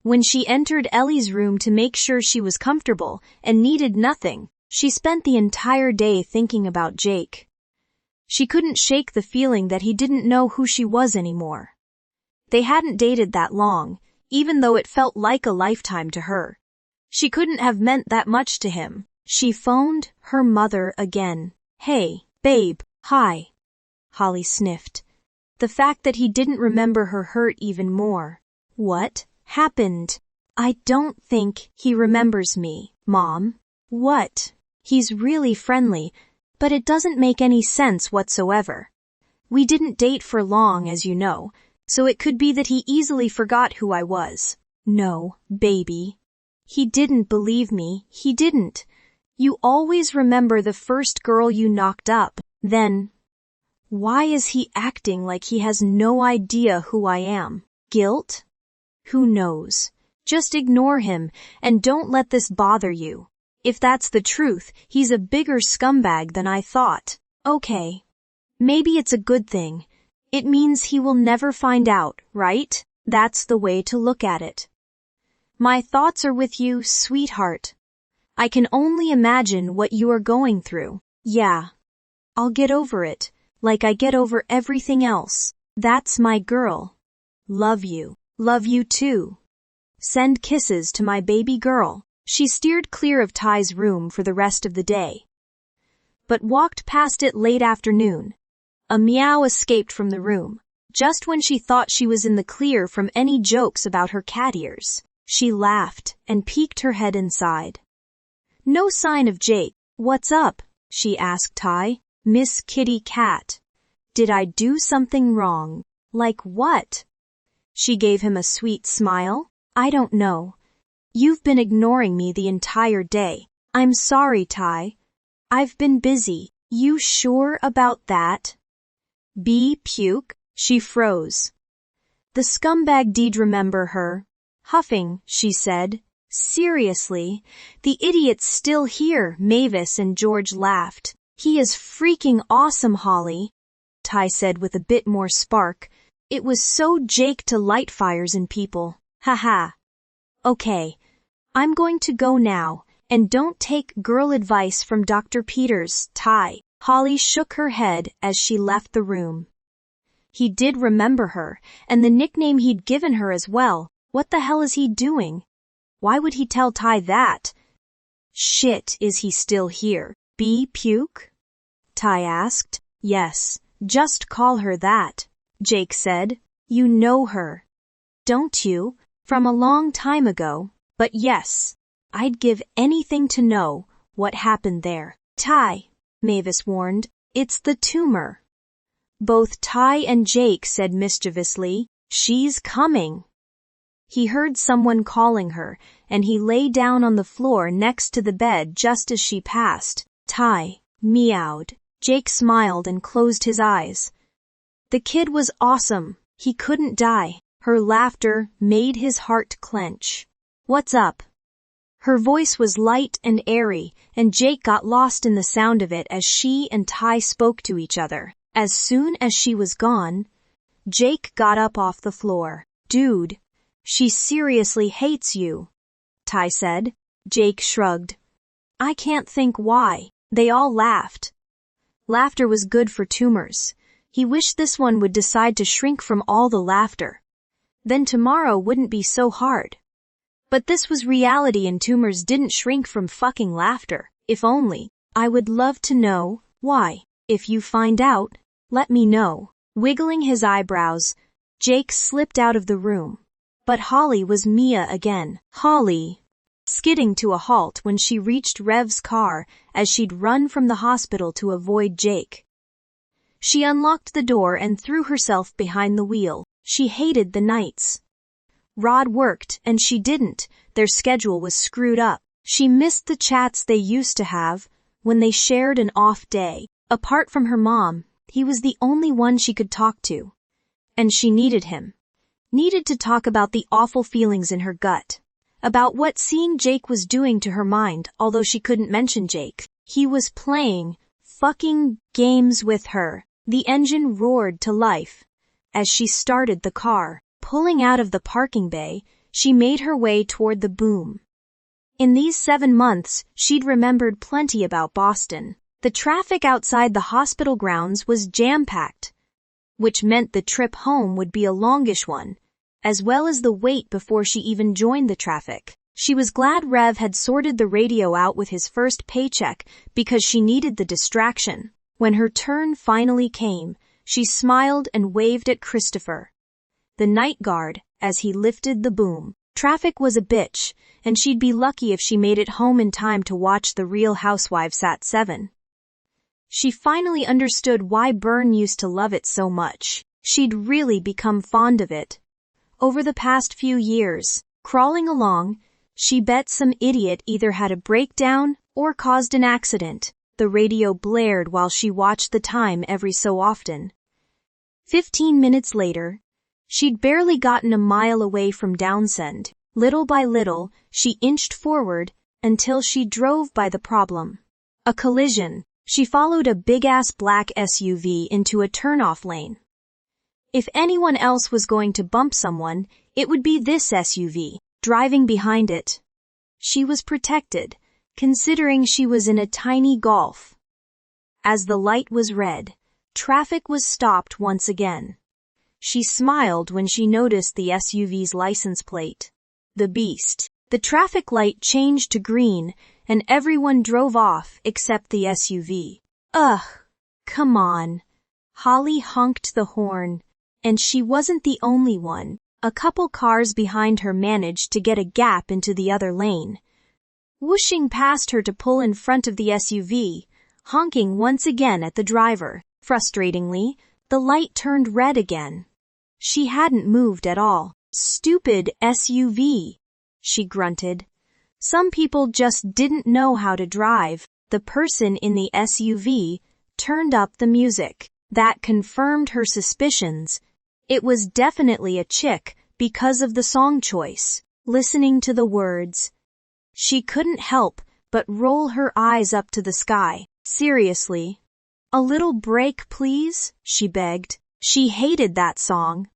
When she entered Ellie's room to make sure she was comfortable and needed nothing, she spent the entire day thinking about Jake. She couldn't shake the feeling that he didn't know who she was anymore. They hadn't dated that long, even though it felt like a lifetime to her. She couldn't have meant that much to him. She phoned her mother again. Hey, babe, hi. Holly sniffed. The fact that he didn't remember her hurt even more. What happened? I don't think he remembers me, Mom. What? He's really friendly, but it doesn't make any sense whatsoever. We didn't date for long, as you know, so it could be that he easily forgot who I was. No, baby. He didn't believe me. He didn't. You always remember the first girl you knocked up. Then, why is he acting like he has no idea who I am? Guilt? Who knows? Just ignore him and don't let this bother you. If that's the truth, he's a bigger scumbag than I thought. Okay. Maybe it's a good thing. It means he will never find out, right? That's the way to look at it. My thoughts are with you, sweetheart. I can only imagine what you are going through. Yeah. I'll get over it, like I get over everything else. That's my girl. Love you. Love you too. Send kisses to my baby girl. She steered clear of Ty's room for the rest of the day, but walked past it late afternoon. A meow escaped from the room, just when she thought she was in the clear from any jokes about her cat ears. She laughed and peeked her head inside. No sign of Jake. What's up? She asked Ty. Miss Kitty Cat. Did I do something wrong? Like what? She gave him a sweet smile. I don't know. You've been ignoring me the entire day. I'm sorry, Ty. I've been busy. You sure about that? B. Puke? She froze. The scumbag did remember her. Huffing, she said. Seriously? The idiot's still here, Mavis and George laughed. He is freaking awesome, Holly, Ty said with a bit more spark. It was so Jake to light fires in people. Haha. Okay. I'm going to go now, and don't take girl advice from Dr. Peters, Ty. Holly shook her head as she left the room. He did remember her, and the nickname he'd given her as well. What the hell is he doing? Why would he tell Ty that? Shit, is he still here? B. Puke? Ty asked. Yes, just call her that, Jake said. You know her, don't you? From a long time ago. But yes, I'd give anything to know what happened there. Ty, Mavis warned, it's the tumor. Both Ty and Jake said mischievously, she's coming. He heard someone calling her, and he lay down on the floor next to the bed just as she passed. Ty meowed. Jake smiled and closed his eyes. The kid was awesome. He couldn't die. Her laughter made his heart clench. What's up? Her voice was light and airy, and Jake got lost in the sound of it as she and Ty spoke to each other. As soon as she was gone, Jake got up off the floor. Dude, she seriously hates you, Ty said. Jake shrugged. I can't think why. They all laughed. Laughter was good for tumors. He wished this one would decide to shrink from all the laughter. Then tomorrow wouldn't be so hard. But this was reality and tumors didn't shrink from fucking laughter. If only. I would love to know why. If you find out, let me know. Wiggling his eyebrows, Jake slipped out of the room. But Holly was Mia again. Holly, skidding to a halt when she reached Rev's car as she'd run from the hospital to avoid Jake. She unlocked the door and threw herself behind the wheel. She hated the nights. Rod worked and she didn't. Their schedule was screwed up. She missed the chats they used to have when they shared an off day. Apart from her mom, he was the only one she could talk to. And she needed him. Needed to talk about the awful feelings in her gut. About what seeing Jake was doing to her mind, although she couldn't mention Jake. He was playing fucking games with her. The engine roared to life as she started the car. Pulling out of the parking bay, she made her way toward the boom. In these 7 months, she'd remembered plenty about Boston. The traffic outside the hospital grounds was jam-packed, which meant the trip home would be a longish one, as well as the wait before she even joined the traffic. She was glad Rev had sorted the radio out with his first paycheck because she needed the distraction. When her turn finally came, she smiled and waved at Christopher, the night guard, as he lifted the boom. Traffic was a bitch, and she'd be lucky if she made it home in time to watch The Real Housewives at 7. She finally understood why Byrne used to love it so much. She'd really become fond of it. Over the past few years, crawling along, she bet some idiot either had a breakdown or caused an accident. The radio blared while she watched the time every so often. 15 minutes later, she'd barely gotten a mile away from Downsend. Little by little, she inched forward until she drove by the problem. A collision. She followed a big-ass black SUV into a turn-off lane. If anyone else was going to bump someone, it would be this SUV, driving behind it. She was protected, considering she was in a tiny Golf. As the light was red, traffic was stopped once again. She smiled when she noticed the SUV's license plate. The Beast. The traffic light changed to green, and everyone drove off except the SUV. Ugh, come on. Holly honked the horn, and she wasn't the only one. A couple cars behind her managed to get a gap into the other lane, whooshing past her to pull in front of the SUV, honking once again at the driver. Frustratingly, the light turned red again. She hadn't moved at all. Stupid SUV, she grunted. Some people just didn't know how to drive. The person in the SUV turned up the music. That confirmed her suspicions. It was definitely a chick because of the song choice. Listening to the words, she couldn't help but roll her eyes up to the sky. Seriously? A little break, please, she begged. She hated that song.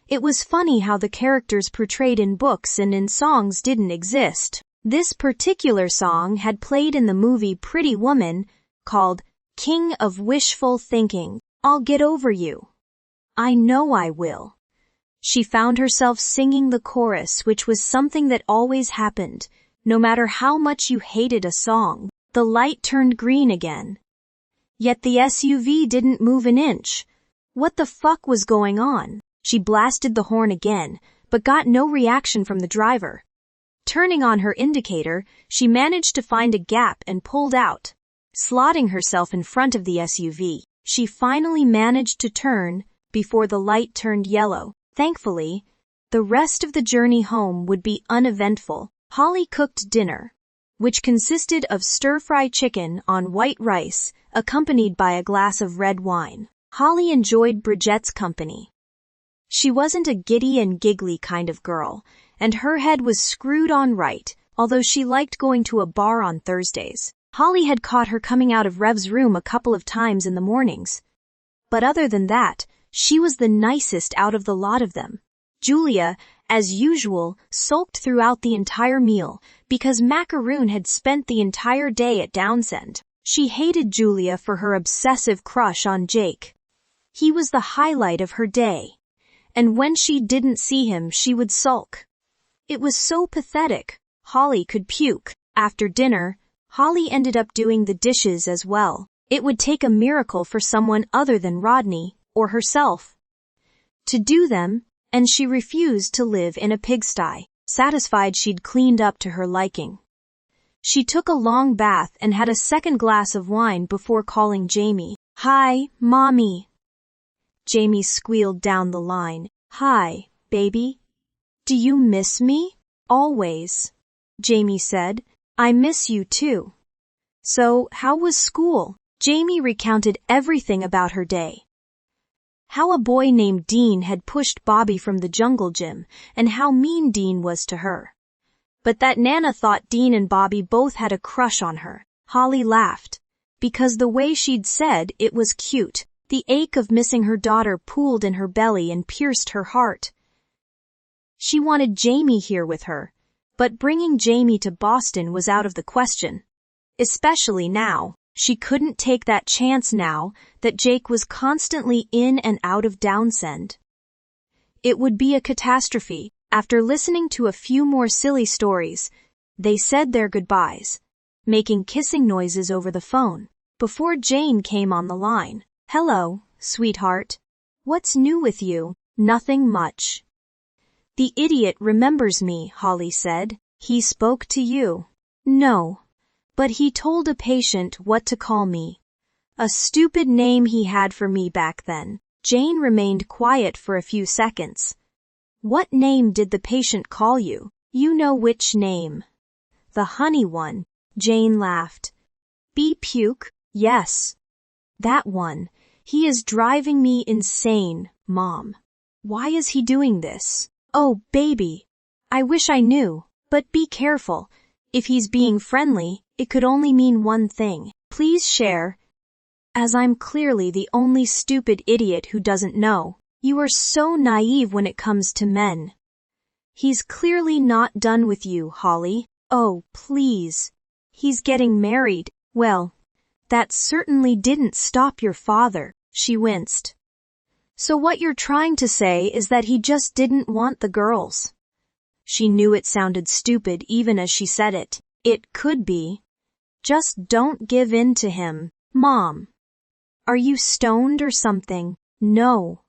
It was funny how the characters portrayed in books and in songs didn't exist. This particular song had played in the movie Pretty Woman, called King of Wishful Thinking. I'll get over you. I know I will. She found herself singing the chorus, which was something that always happened. No matter how much you hated a song, the light turned green again. Yet the SUV didn't move an inch. What the fuck was going on? She blasted the horn again, but got no reaction from the driver. Turning on her indicator, she managed to find a gap and pulled out. Slotting herself in front of the SUV, she finally managed to turn before the light turned yellow. Thankfully, the rest of the journey home would be uneventful. Holly cooked dinner, which consisted of stir-fry chicken on white rice, accompanied by a glass of red wine. Holly enjoyed Bridgette's company. She wasn't a giddy and giggly kind of girl, and her head was screwed on right, although she liked going to a bar on Thursdays. Holly had caught her coming out of Rev's room a couple of times in the mornings. But other than that, she was the nicest out of the lot of them. Julia, as usual, sulked throughout the entire meal because Macaroon had spent the entire day at Downsend. She hated Julia for her obsessive crush on Jake. He was the highlight of her day. And when she didn't see him, she would sulk. It was so pathetic. Holly could puke. After dinner, Holly ended up doing the dishes as well. It would take a miracle for someone other than Rodney, or herself, to do them, and she refused to live in a pigsty, satisfied she'd cleaned up to her liking. She took a long bath and had a second glass of wine before calling Jamie. Hi, Mommy. Jamie squealed down the line. Hi, baby. Do you miss me? Always. Jamie said. I miss you too. So, how was school? Jamie recounted everything about her day. How a boy named Dean had pushed Bobby from the jungle gym, and how mean Dean was to her. But that Nana thought Dean and Bobby both had a crush on her. Holly laughed, because the way she'd said it was cute. The ache of missing her daughter pooled in her belly and pierced her heart. She wanted Jamie here with her, but bringing Jamie to Boston was out of the question. Especially now. She couldn't take that chance now that Jake was constantly in and out of Downsend. It would be a catastrophe. After listening to a few more silly stories, they said their goodbyes, making kissing noises over the phone, before Jane came on the line. Hello, sweetheart. What's new with you? Nothing much. The idiot remembers me, Holly said. He spoke to you. No. But he told a patient what to call me. A stupid name he had for me back then. Jane remained quiet for a few seconds. What name did the patient call you? You know which name. The honey one. Jane laughed. Puke? Yes. That one. He is driving me insane, Mom. Why is he doing this? Oh, baby. I wish I knew. But be careful. If he's being friendly, it could only mean one thing. Please share. As I'm clearly the only stupid idiot who doesn't know. You are so naive when it comes to men. He's clearly not done with you, Holly. Oh, please. He's getting married. Well, that certainly didn't stop your father. She winced. So what you're trying to say is that he just didn't want the girls. She knew it sounded stupid even as she said it. It could be. Just don't give in to him. Mom. Are you stoned or something? No.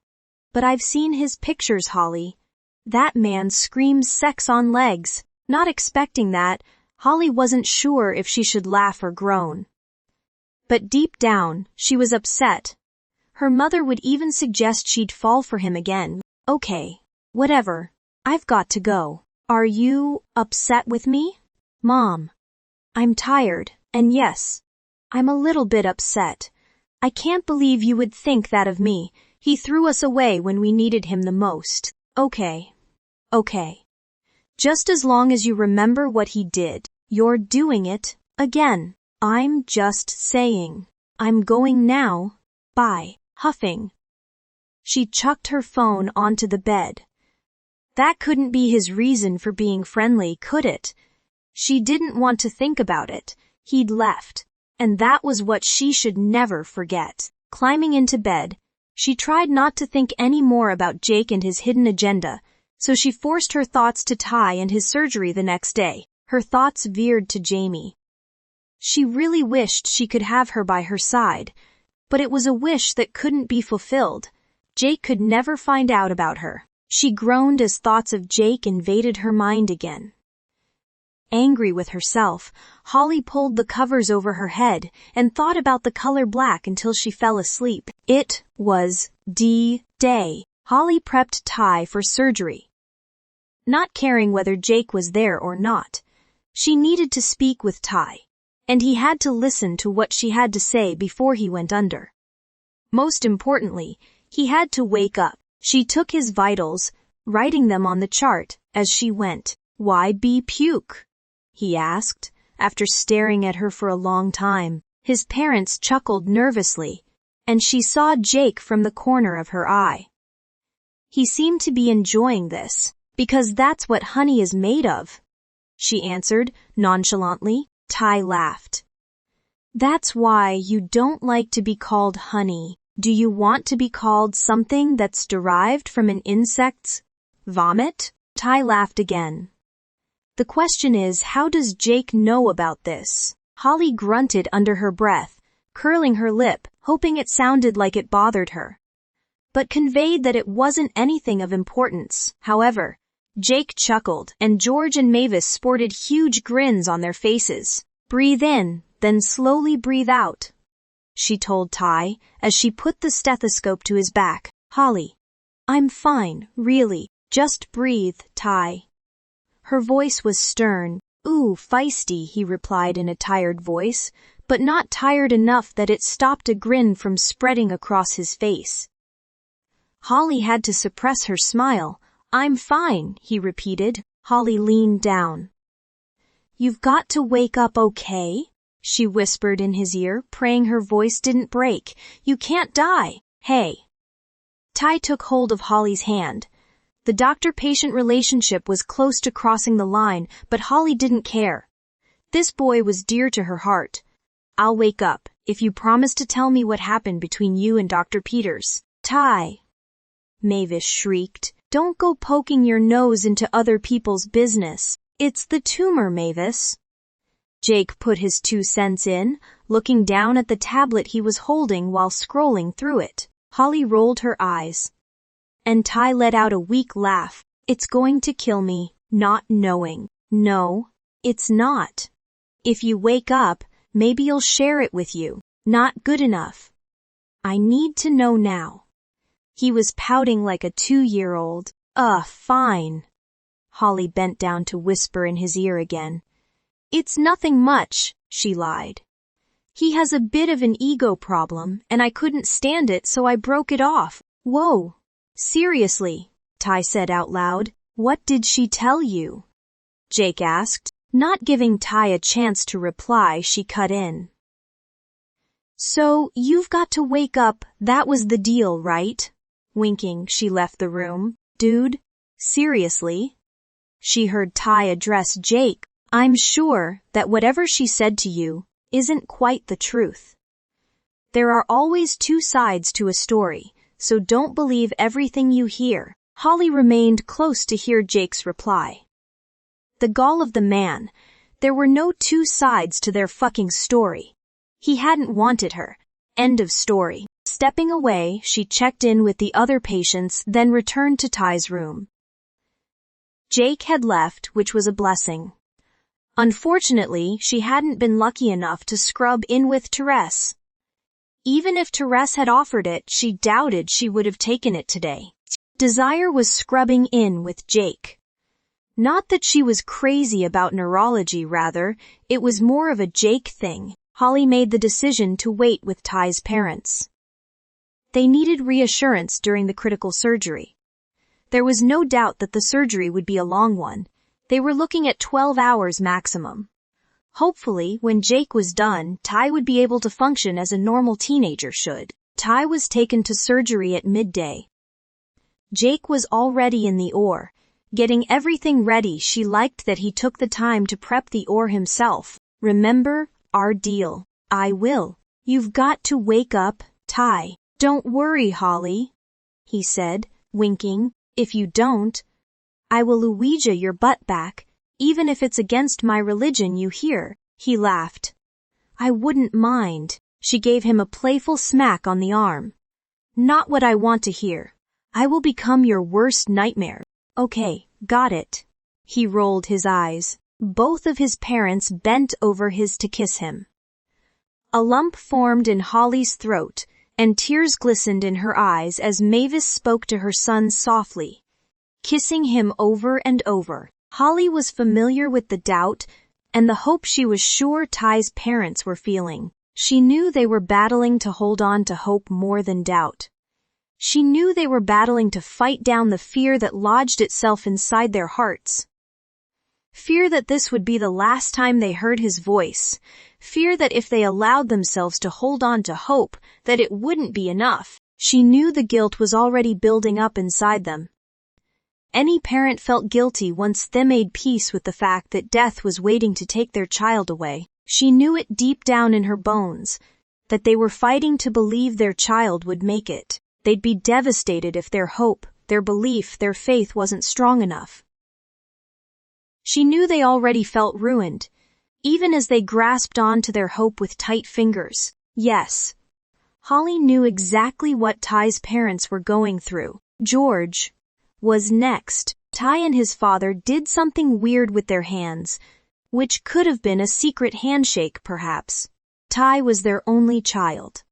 But I've seen his pictures, Holly. That man screams sex on legs. Not expecting that, Holly wasn't sure if she should laugh or groan. But deep down, she was upset. Her mother would even suggest she'd fall for him again. Okay, whatever. I've got to go. Are you upset with me? Mom. I'm tired, and yes, I'm a little bit upset. I can't believe you would think that of me. He threw us away when we needed him the most. Okay. Just as long as you remember what he did. You're doing it again. I'm just saying. I'm going now. Bye. Huffing. She chucked her phone onto the bed. That couldn't be his reason for being friendly, could it? She didn't want to think about it. He'd left. And that was what she should never forget. Climbing into bed, she tried not to think any more about Jake and his hidden agenda, so she forced her thoughts to Ty and his surgery the next day. Her thoughts veered to Jamie. She really wished she could have her by her side, but it was a wish that couldn't be fulfilled. Jake could never find out about her. She groaned as thoughts of Jake invaded her mind again. Angry with herself, Holly pulled the covers over her head and thought about the color black until she fell asleep. It was D-Day. Holly prepped Ty for surgery. Not caring whether Jake was there or not, she needed to speak with Ty, and he had to listen to what she had to say before he went under. Most importantly, he had to wake up. She took his vitals, writing them on the chart as she went. Why be puke? He asked, after staring at her for a long time. His parents chuckled nervously, and she saw Jake from the corner of her eye. He seemed to be enjoying this, because that's what honey is made of, she answered nonchalantly. Ty laughed. That's why you don't like to be called honey. Do you want to be called something that's derived from an insect's vomit? Ty laughed again. The question is, how does Jake know about this? Holly grunted under her breath, curling her lip, hoping it sounded like it bothered her, but conveyed that it wasn't anything of importance. However, Jake chuckled, and George and Mavis sported huge grins on their faces. Breathe in, then slowly breathe out, she told Ty, as she put the stethoscope to his back. Holly, I'm fine, really. Just breathe, Ty. Her voice was stern. Ooh, feisty, he replied in a tired voice, but not tired enough that it stopped a grin from spreading across his face. Holly had to suppress her smile. I'm fine, he repeated. Holly leaned down. You've got to wake up, okay? She whispered in his ear, praying her voice didn't break. You can't die. Hey. Ty took hold of Holly's hand. The doctor-patient relationship was close to crossing the line, but Holly didn't care. This boy was dear to her heart. I'll wake up, if you promise to tell me what happened between you and Dr. Peters. Ty, Mavis shrieked. Don't go poking your nose into other people's business. It's the tumor, Mavis. Jake put his 2 cents in, looking down at the tablet he was holding while scrolling through it. Holly rolled her eyes, and Ty let out a weak laugh. It's going to kill me, not knowing. No, it's not. If you wake up, maybe you'll share it with you. Not good enough. I need to know now. He was pouting like a 2-year-old. Fine. Holly bent down to whisper in his ear again. It's nothing much, she lied. He has a bit of an ego problem, and I couldn't stand it, so I broke it off. Whoa. Seriously, Ty said out loud. What did she tell you? Jake asked. Not giving Ty a chance to reply, she cut in. So, you've got to wake up, that was the deal, right? Winking, she left the room. Dude, seriously? She heard Ty address Jake. I'm sure that whatever she said to you isn't quite the truth. There are always 2 sides to a story, so don't believe everything you hear. Holly remained close to hear Jake's reply. The gall of the man. There were no 2 sides to their fucking story. He hadn't wanted her. End of story. Stepping away, she checked in with the other patients, then returned to Ty's room. Jake had left, which was a blessing. Unfortunately, she hadn't been lucky enough to scrub in with Therese. Even if Therese had offered it, she doubted she would have taken it today. Desire was scrubbing in with Jake. Not that she was crazy about neurology, rather, it was more of a Jake thing. Holly made the decision to wait with Ty's parents. They needed reassurance during the critical surgery. There was no doubt that the surgery would be a long one. They were looking at 12 hours maximum. Hopefully, when Jake was done, Ty would be able to function as a normal teenager should. Ty was taken to surgery at midday. Jake was already in the OR. Getting everything ready, she liked that he took the time to prep the OR himself. Remember our deal. I will. You've got to wake up, Ty. Don't worry, Holly, he said, winking. If you don't, I will Ouija your butt back, even if it's against my religion, you hear. He laughed. I wouldn't mind. She gave him a playful smack on the arm. Not what I want to hear. I will become your worst nightmare. Okay, got it. He rolled his eyes. Both of his parents bent over his to kiss him. A lump formed in Holly's throat, and tears glistened in her eyes as Mavis spoke to her son softly, kissing him over and over. Holly was familiar with the doubt and the hope she was sure Ty's parents were feeling. She knew they were battling to hold on to hope more than doubt. She knew they were battling to fight down the fear that lodged itself inside their hearts. Fear that this would be the last time they heard his voice. Fear that if they allowed themselves to hold on to hope, that it wouldn't be enough. She knew the guilt was already building up inside them. Any parent felt guilty once they made peace with the fact that death was waiting to take their child away. She knew it deep down in her bones, that they were fighting to believe their child would make it. They'd be devastated if their hope, their belief, their faith wasn't strong enough. She knew they already felt ruined, even as they grasped on to their hope with tight fingers. Yes. Holly knew exactly what Ty's parents were going through. George was next. Ty and his father did something weird with their hands, which could have been a secret handshake perhaps. Ty was their only child.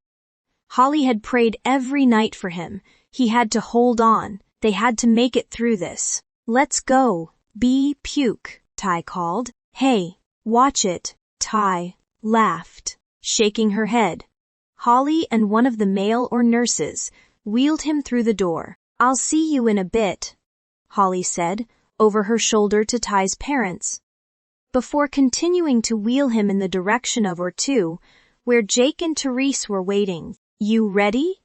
Holly had prayed every night for him. He had to hold on. They had to make it through this. Let's go. Puke, Ty called. Hey, watch it. Ty laughed, shaking her head. Holly and one of the male or nurses wheeled him through the door. I'll see you in a bit, Holly said, over her shoulder to Ty's parents, before continuing to wheel him in the direction of or two, where Jake and Therese were waiting. You ready?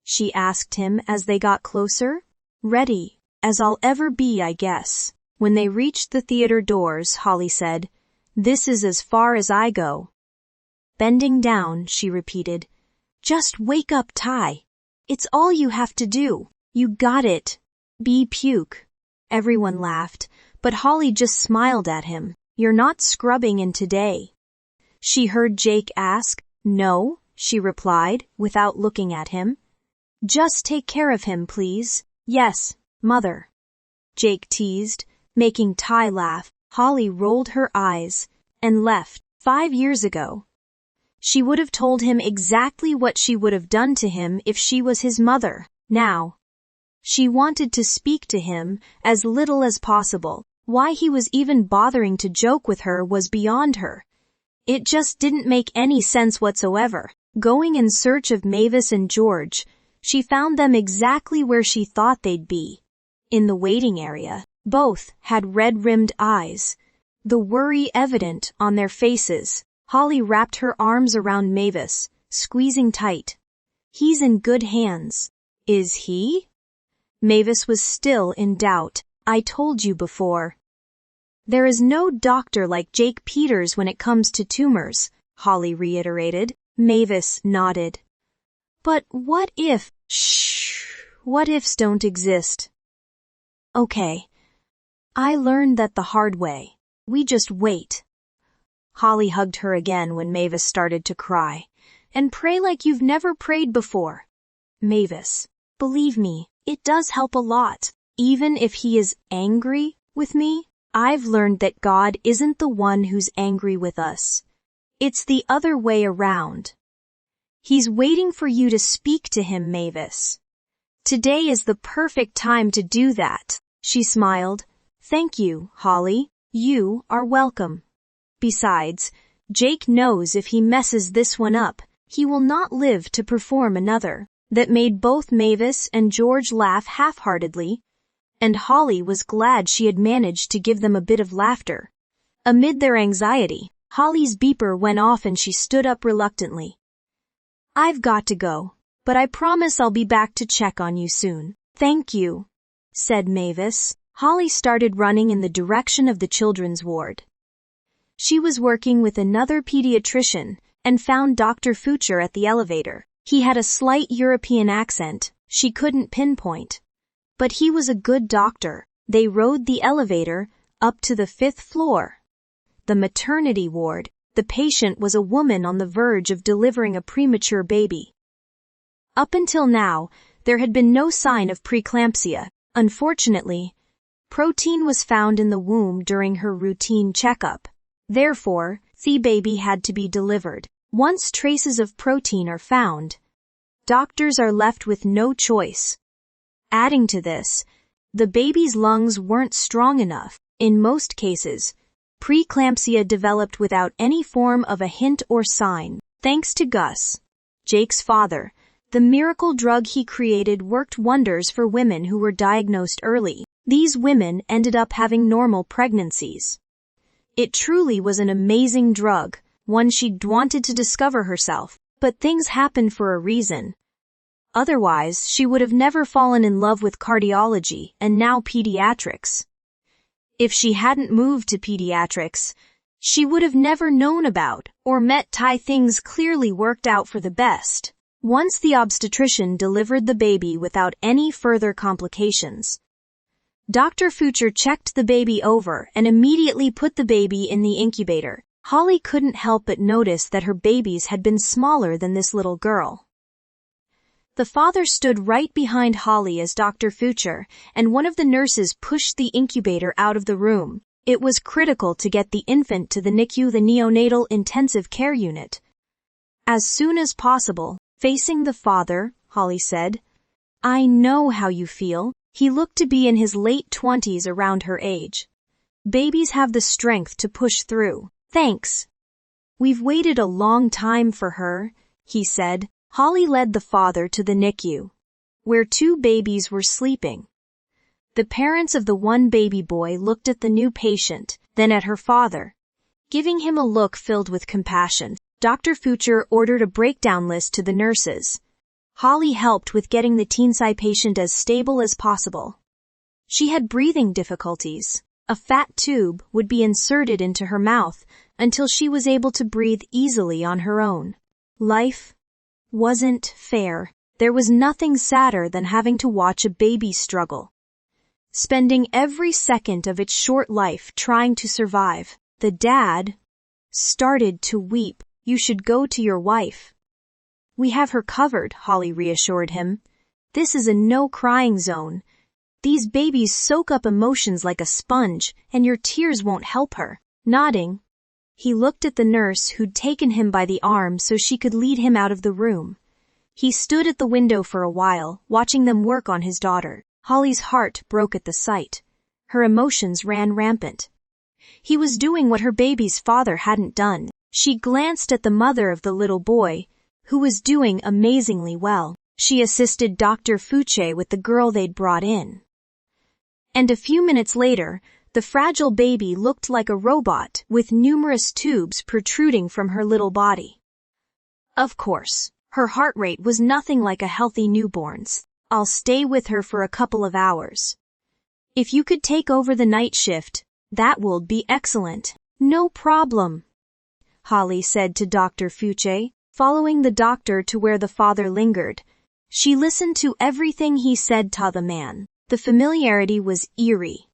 She asked him as they got closer. Ready, as I'll ever be, I guess. When they reached the theater doors, Holly said, This is as far as I go. Bending down, she repeated, Just wake up, Ty. It's all you have to do. You got it. Puke. Everyone laughed, but Holly just smiled at him. You're not scrubbing in today. She heard Jake ask. No, she replied, without looking at him. Just take care of him, please. Yes, Mother. Jake teased, making Ty laugh. Holly rolled her eyes and left. 5 years ago, she would have told him exactly what she would have done to him if she was his mother. Now, she wanted to speak to him as little as possible. Why he was even bothering to joke with her was beyond her. It just didn't make any sense whatsoever. Going in search of Mavis and George, she found them exactly where she thought they'd be. In the waiting area. Both had red-rimmed eyes, the worry evident on their faces. Holly wrapped her arms around Mavis, squeezing tight. He's in good hands. Is he? Mavis was still in doubt. I told you before. There is no doctor like Jake Peters when it comes to tumors, Holly reiterated. Mavis nodded. But what if? Shh. What ifs don't exist. Okay. I learned that the hard way. We just wait. Holly hugged her again when Mavis started to cry. And pray like you've never prayed before. Mavis, believe me, it does help a lot. Even if he is angry with me, I've learned that God isn't the one who's angry with us. It's the other way around. He's waiting for you to speak to him, Mavis. Today is the perfect time to do that. She smiled. Thank you, Holly. You are welcome. Besides, Jake knows if he messes this one up, he will not live to perform another. That made both Mavis and George laugh half-heartedly, and Holly was glad she had managed to give them a bit of laughter. Amid their anxiety, Holly's beeper went off and she stood up reluctantly. "I've got to go, but I promise I'll be back to check on you soon." "Thank you," said Mavis. Holly started running in the direction of the children's ward. She was working with another pediatrician and found Dr. Fucher at the elevator. He had a slight European accent she couldn't pinpoint, but he was a good doctor. They rode the elevator up to the 5th floor. The maternity ward. The patient was a woman on the verge of delivering a premature baby. Up until now, there had been no sign of preeclampsia. Unfortunately, protein was found in the womb during her routine checkup. Therefore, the baby had to be delivered. Once traces of protein are found, doctors are left with no choice. Adding to this, the baby's lungs weren't strong enough. In most cases, preeclampsia developed without any form of a hint or sign. Thanks to Gus, Jake's father, the miracle drug he created worked wonders for women who were diagnosed early. These women ended up having normal pregnancies. It truly was an amazing drug, one she'd wanted to discover herself, but things happened for a reason. Otherwise, she would have never fallen in love with cardiology and now pediatrics. If she hadn't moved to pediatrics, she would have never known about or met Ty. Things clearly worked out for the best. Once the obstetrician delivered the baby without any further complications, Dr. Fucher checked the baby over and immediately put the baby in the incubator. Holly couldn't help but notice that her babies had been smaller than this little girl. The father stood right behind Holly as Dr. Fucher and one of the nurses pushed the incubator out of the room. It was critical to get the infant to the NICU, the neonatal intensive care unit, as soon as possible. Facing the father, Holly said, "I know how you feel." He looked to be in his late 20s, around her age. "Babies have the strength to push through. Thanks. We've waited a long time for her," he said. Holly led the father to the NICU, where 2 babies were sleeping. The parents of the one baby boy looked at the new patient, then at her father, giving him a look filled with compassion. Dr. Fucher ordered a breakdown list to the nurses. Holly helped with getting the teensai patient as stable as possible. She had breathing difficulties. A fat tube would be inserted into her mouth until she was able to breathe easily on her own. Life wasn't fair. There was nothing sadder than having to watch a baby struggle, spending every second of its short life trying to survive. The dad started to weep. "You should go to your wife. We have her covered," Holly reassured him. "This is a no-crying zone. These babies soak up emotions like a sponge, and your tears won't help her." Nodding, he looked at the nurse who'd taken him by the arm so she could lead him out of the room. He stood at the window for a while, watching them work on his daughter. Holly's heart broke at the sight. Her emotions ran rampant. He was doing what her baby's father hadn't done. She glanced at the mother of the little boy, who was doing amazingly well. She assisted Dr. Fucher with the girl they'd brought in. And a few minutes later, the fragile baby looked like a robot with numerous tubes protruding from her little body. Of course, her heart rate was nothing like a healthy newborn's. "I'll stay with her for a couple of hours. If you could take over the night shift, that would be excellent." "No problem," Holly said to Dr. Fucher, following the doctor to where the father lingered. She listened to everything he said to the man. The familiarity was eerie.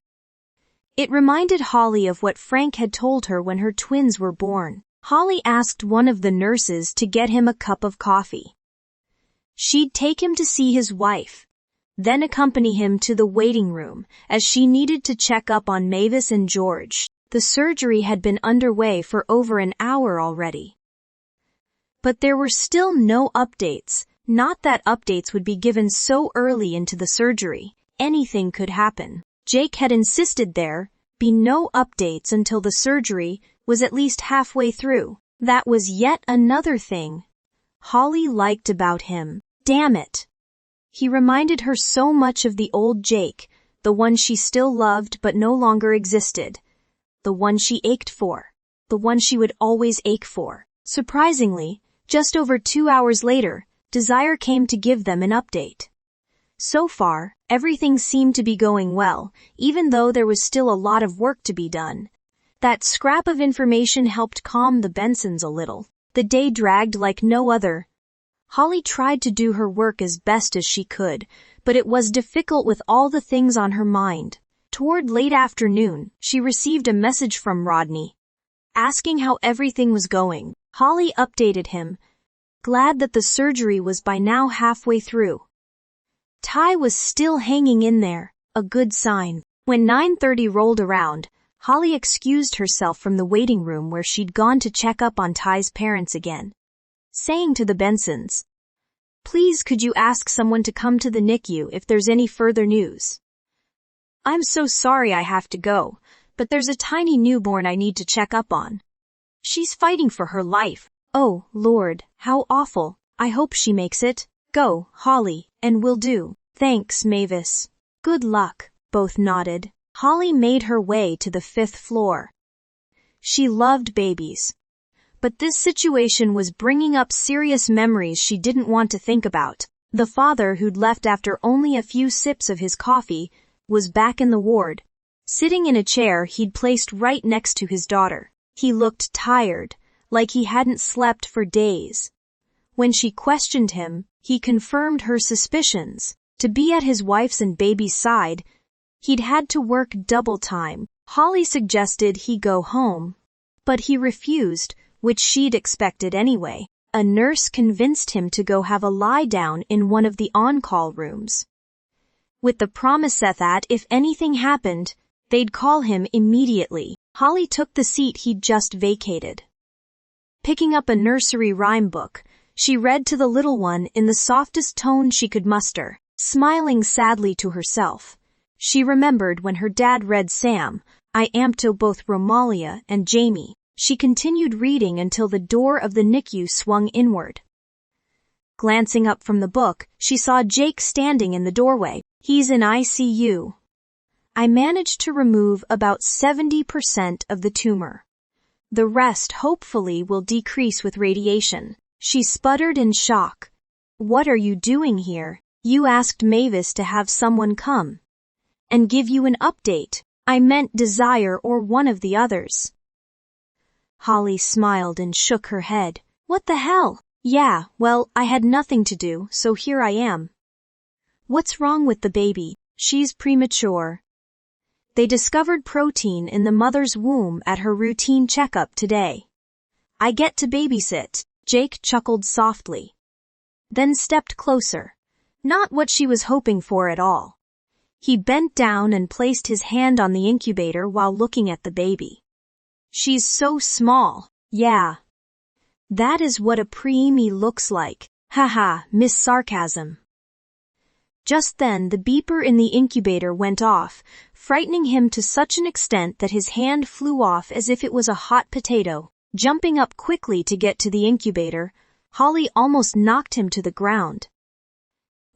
It reminded Holly of what Frank had told her when her twins were born. Holly asked one of the nurses to get him a cup of coffee. She'd take him to see his wife, then accompany him to the waiting room as she needed to check up on Mavis and George. The surgery had been underway for over an hour already. But there were still no updates. Not that updates would be given so early into the surgery. Anything could happen. Jake had insisted there be no updates until the surgery was at least halfway through. That was yet another thing Holly liked about him. Damn it. He reminded her so much of the old Jake, the one she still loved but no longer existed. The one she ached for. The one she would always ache for. Surprisingly, just over 2 hours later, Desire came to give them an update. So far, everything seemed to be going well, even though there was still a lot of work to be done. That scrap of information helped calm the Bensons a little. The day dragged like no other. Holly tried to do her work as best as she could, but it was difficult with all the things on her mind. Toward late afternoon, she received a message from Rodney, asking how everything was going. Holly updated him, glad that the surgery was by now halfway through. Ty was still hanging in there, a good sign. When 9:30 rolled around, Holly excused herself from the waiting room where she'd gone to check up on Ty's parents again, saying to the Bensons, "Please could you ask someone to come to the NICU if there's any further news? I'm so sorry I have to go, but there's a tiny newborn I need to check up on. She's fighting for her life. Oh, Lord, how awful. I hope she makes it. Go, Holly, and will do. Thanks, Mavis. Good luck." Both nodded. Holly made her way to the 5th floor. She loved babies. But this situation was bringing up serious memories she didn't want to think about. The father, who'd left after only a few sips of his coffee, was back in the ward, sitting in a chair he'd placed right next to his daughter. He looked tired, like he hadn't slept for days. When she questioned him, he confirmed her suspicions. To be at his wife's and baby's side, he'd had to work double time. Holly suggested he go home, but he refused, which she'd expected anyway. A nurse convinced him to go have a lie down in one of the on-call rooms, with the promise that if anything happened, they'd call him immediately. Holly took the seat he'd just vacated. Picking up a nursery rhyme book, she read to the little one in the softest tone she could muster, smiling sadly to herself. She remembered when her dad read Sam, I am to both Romalia and Jamie. She continued reading until the door of the NICU swung inward. Glancing up from the book, she saw Jake standing in the doorway. He's in ICU. I managed to remove about 70% of the tumor. The rest hopefully will decrease with radiation. She sputtered in shock. What are you doing here? You asked Mavis to have someone come and give you an update. I meant Desire or one of the others. Holly smiled and shook her head. What the hell? Yeah, well, I had nothing to do, so here I am. What's wrong with the baby? She's premature. They discovered protein in the mother's womb at her routine checkup today. I get to babysit. Jake chuckled softly, then stepped closer. Not what she was hoping for at all. He bent down and placed his hand on the incubator while looking at the baby. She's so small. Yeah. That is what a preemie looks like. Haha, Miss Sarcasm. Just then the beeper in the incubator went off, frightening him to such an extent that his hand flew off as if it was a hot potato. Jumping up quickly to get to the incubator, Holly almost knocked him to the ground.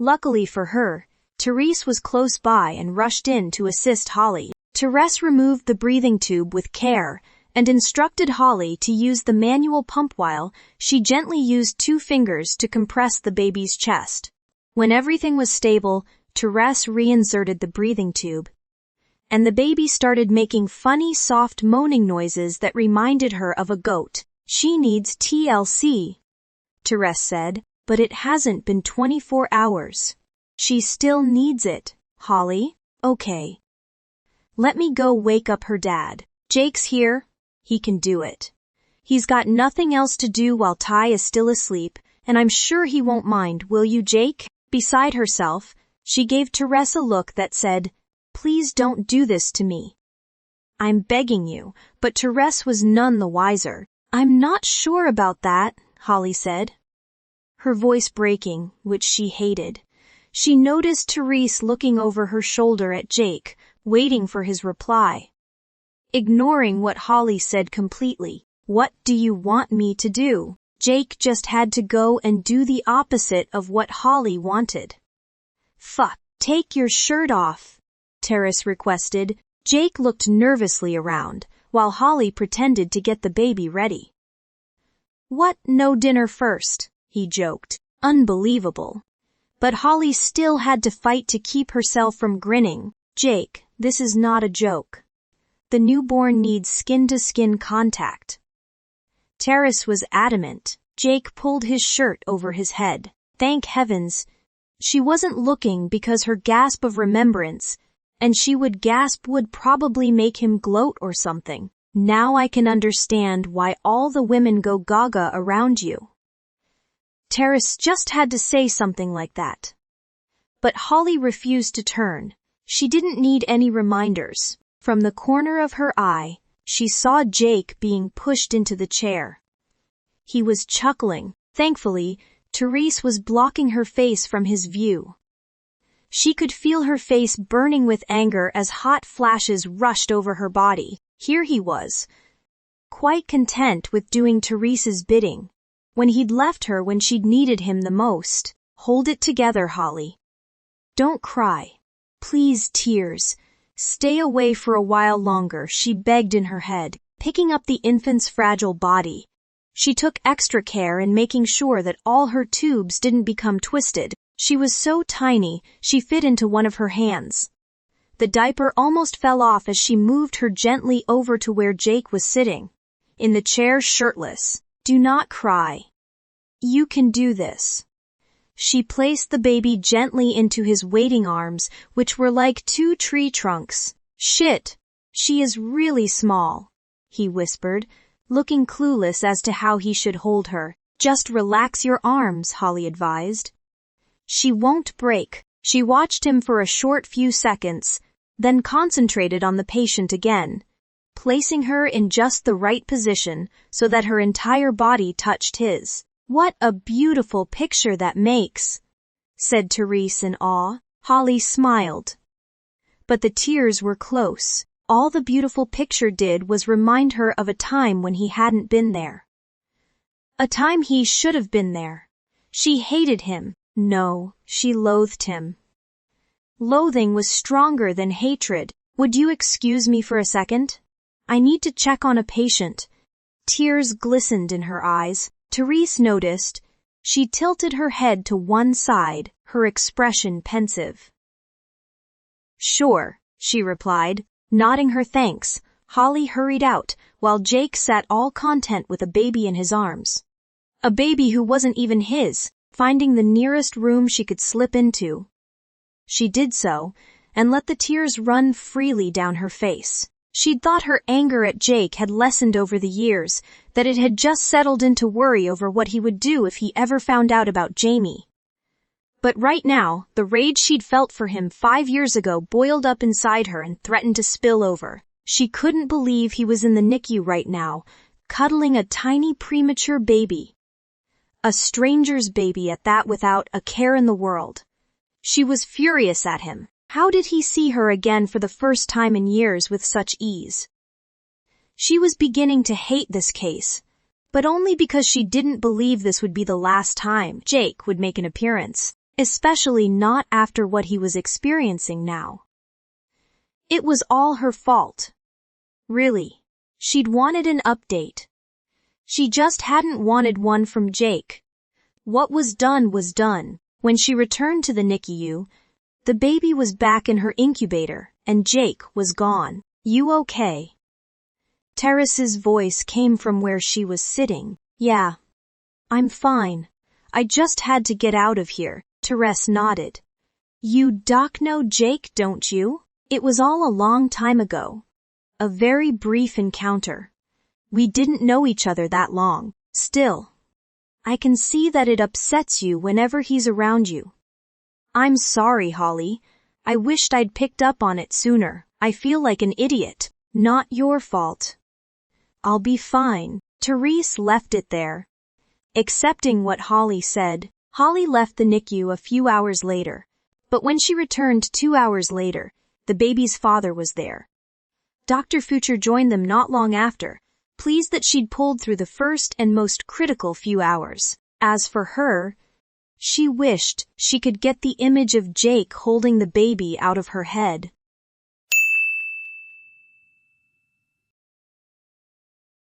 Luckily for her, Therese was close by and rushed in to assist Holly. Therese removed the breathing tube with care and instructed Holly to use the manual pump while she gently used 2 fingers to compress the baby's chest. When everything was stable, Therese reinserted the breathing tube, and the baby started making funny soft moaning noises that reminded her of a goat. She needs TLC, Therese said, but it hasn't been 24 hours. She still needs it, Holly. Okay. Let me go wake up her dad. Jake's here. He can do it. He's got nothing else to do while Ty is still asleep, and I'm sure he won't mind, will you, Jake? Beside herself, she gave Therese a look that said, Please don't do this to me. I'm begging you, but Therese was none the wiser. I'm not sure about that, Holly said, her voice breaking, which she hated. She noticed Therese looking over her shoulder at Jake, waiting for his reply. Ignoring what Holly said completely, What do you want me to do? Jake just had to go and do the opposite of what Holly wanted. Fuck, take your shirt off, Terrace requested. Jake looked nervously around, while Holly pretended to get the baby ready. What, no dinner first? He joked. Unbelievable. But Holly still had to fight to keep herself from grinning. Jake, this is not a joke. The newborn needs skin-to-skin contact. Terrace was adamant. Jake pulled his shirt over his head. Thank heavens. She wasn't looking because her gasp of remembrance, and she would gasp would probably make him gloat or something. Now I can understand why all the women go gaga around you. Terrace just had to say something like that. But Holly refused to turn. She didn't need any reminders. From the corner of her eye, she saw Jake being pushed into the chair. He was chuckling. Thankfully, Therese was blocking her face from his view. She could feel her face burning with anger as hot flashes rushed over her body. Here he was, quite content with doing Therese's bidding, when he'd left her when she'd needed him the most. Hold it together, Holly. Don't cry. Please, tears. Stay away for a while longer, she begged in her head, picking up the infant's fragile body. She took extra care in making sure that all her tubes didn't become twisted. She was so tiny, she fit into one of her hands. The diaper almost fell off as she moved her gently over to where Jake was sitting, in the chair, shirtless. Do not cry. You can do this. She placed the baby gently into his waiting arms, which were like 2 tree trunks. Shit, she is really small, he whispered, looking clueless as to how he should hold her. Just relax your arms, Holly advised. She won't break. She watched him for a short few seconds, then concentrated on the patient again, placing her in just the right position so that her entire body touched his. What a beautiful picture that makes, said Therese in awe. Holly smiled. But the tears were close. All the beautiful picture did was remind her of a time when he hadn't been there. A time he should have been there. She hated him. No, she loathed him. Loathing was stronger than hatred. Would you excuse me for a second? I need to check on a patient. Tears glistened in her eyes. Therese noticed. She tilted her head to one side, her expression pensive. Sure, she replied, nodding her thanks. Holly hurried out, while Jake sat all content with a baby in his arms. A baby who wasn't even his, finding the nearest room she could slip into. She did so, and let the tears run freely down her face. She'd thought her anger at Jake had lessened over the years, that it had just settled into worry over what he would do if he ever found out about Jamie. But right now, the rage she'd felt for him 5 years ago boiled up inside her and threatened to spill over. She couldn't believe he was in the NICU right now, cuddling a tiny premature baby. A stranger's baby at that, without a care in the world. She was furious at him. How did he see her again for the first time in years with such ease? She was beginning to hate this case, but only because she didn't believe this would be the last time Jake would make an appearance, especially not after what he was experiencing now. It was all her fault. Really, she'd wanted an update. She just hadn't wanted one from Jake. What was done was done. When she returned to the NICU, the baby was back in her incubator, and Jake was gone. You okay? Terrace's voice came from where she was sitting. Yeah, I'm fine. I just had to get out of here. Therese nodded. You know Jake, don't you? It was all a long time ago. A very brief encounter. We didn't know each other that long. Still, I can see that it upsets you whenever he's around you. I'm sorry, Holly. I wished I'd picked up on it sooner. I feel like an idiot. Not your fault. I'll be fine. Therese left it there. Accepting what Holly said, Holly left the NICU a few hours later. But when she returned 2 hours later, the baby's father was there. Dr. Future joined them not long after, pleased that she'd pulled through the first and most critical few hours. As for her, she wished she could get the image of Jake holding the baby out of her head.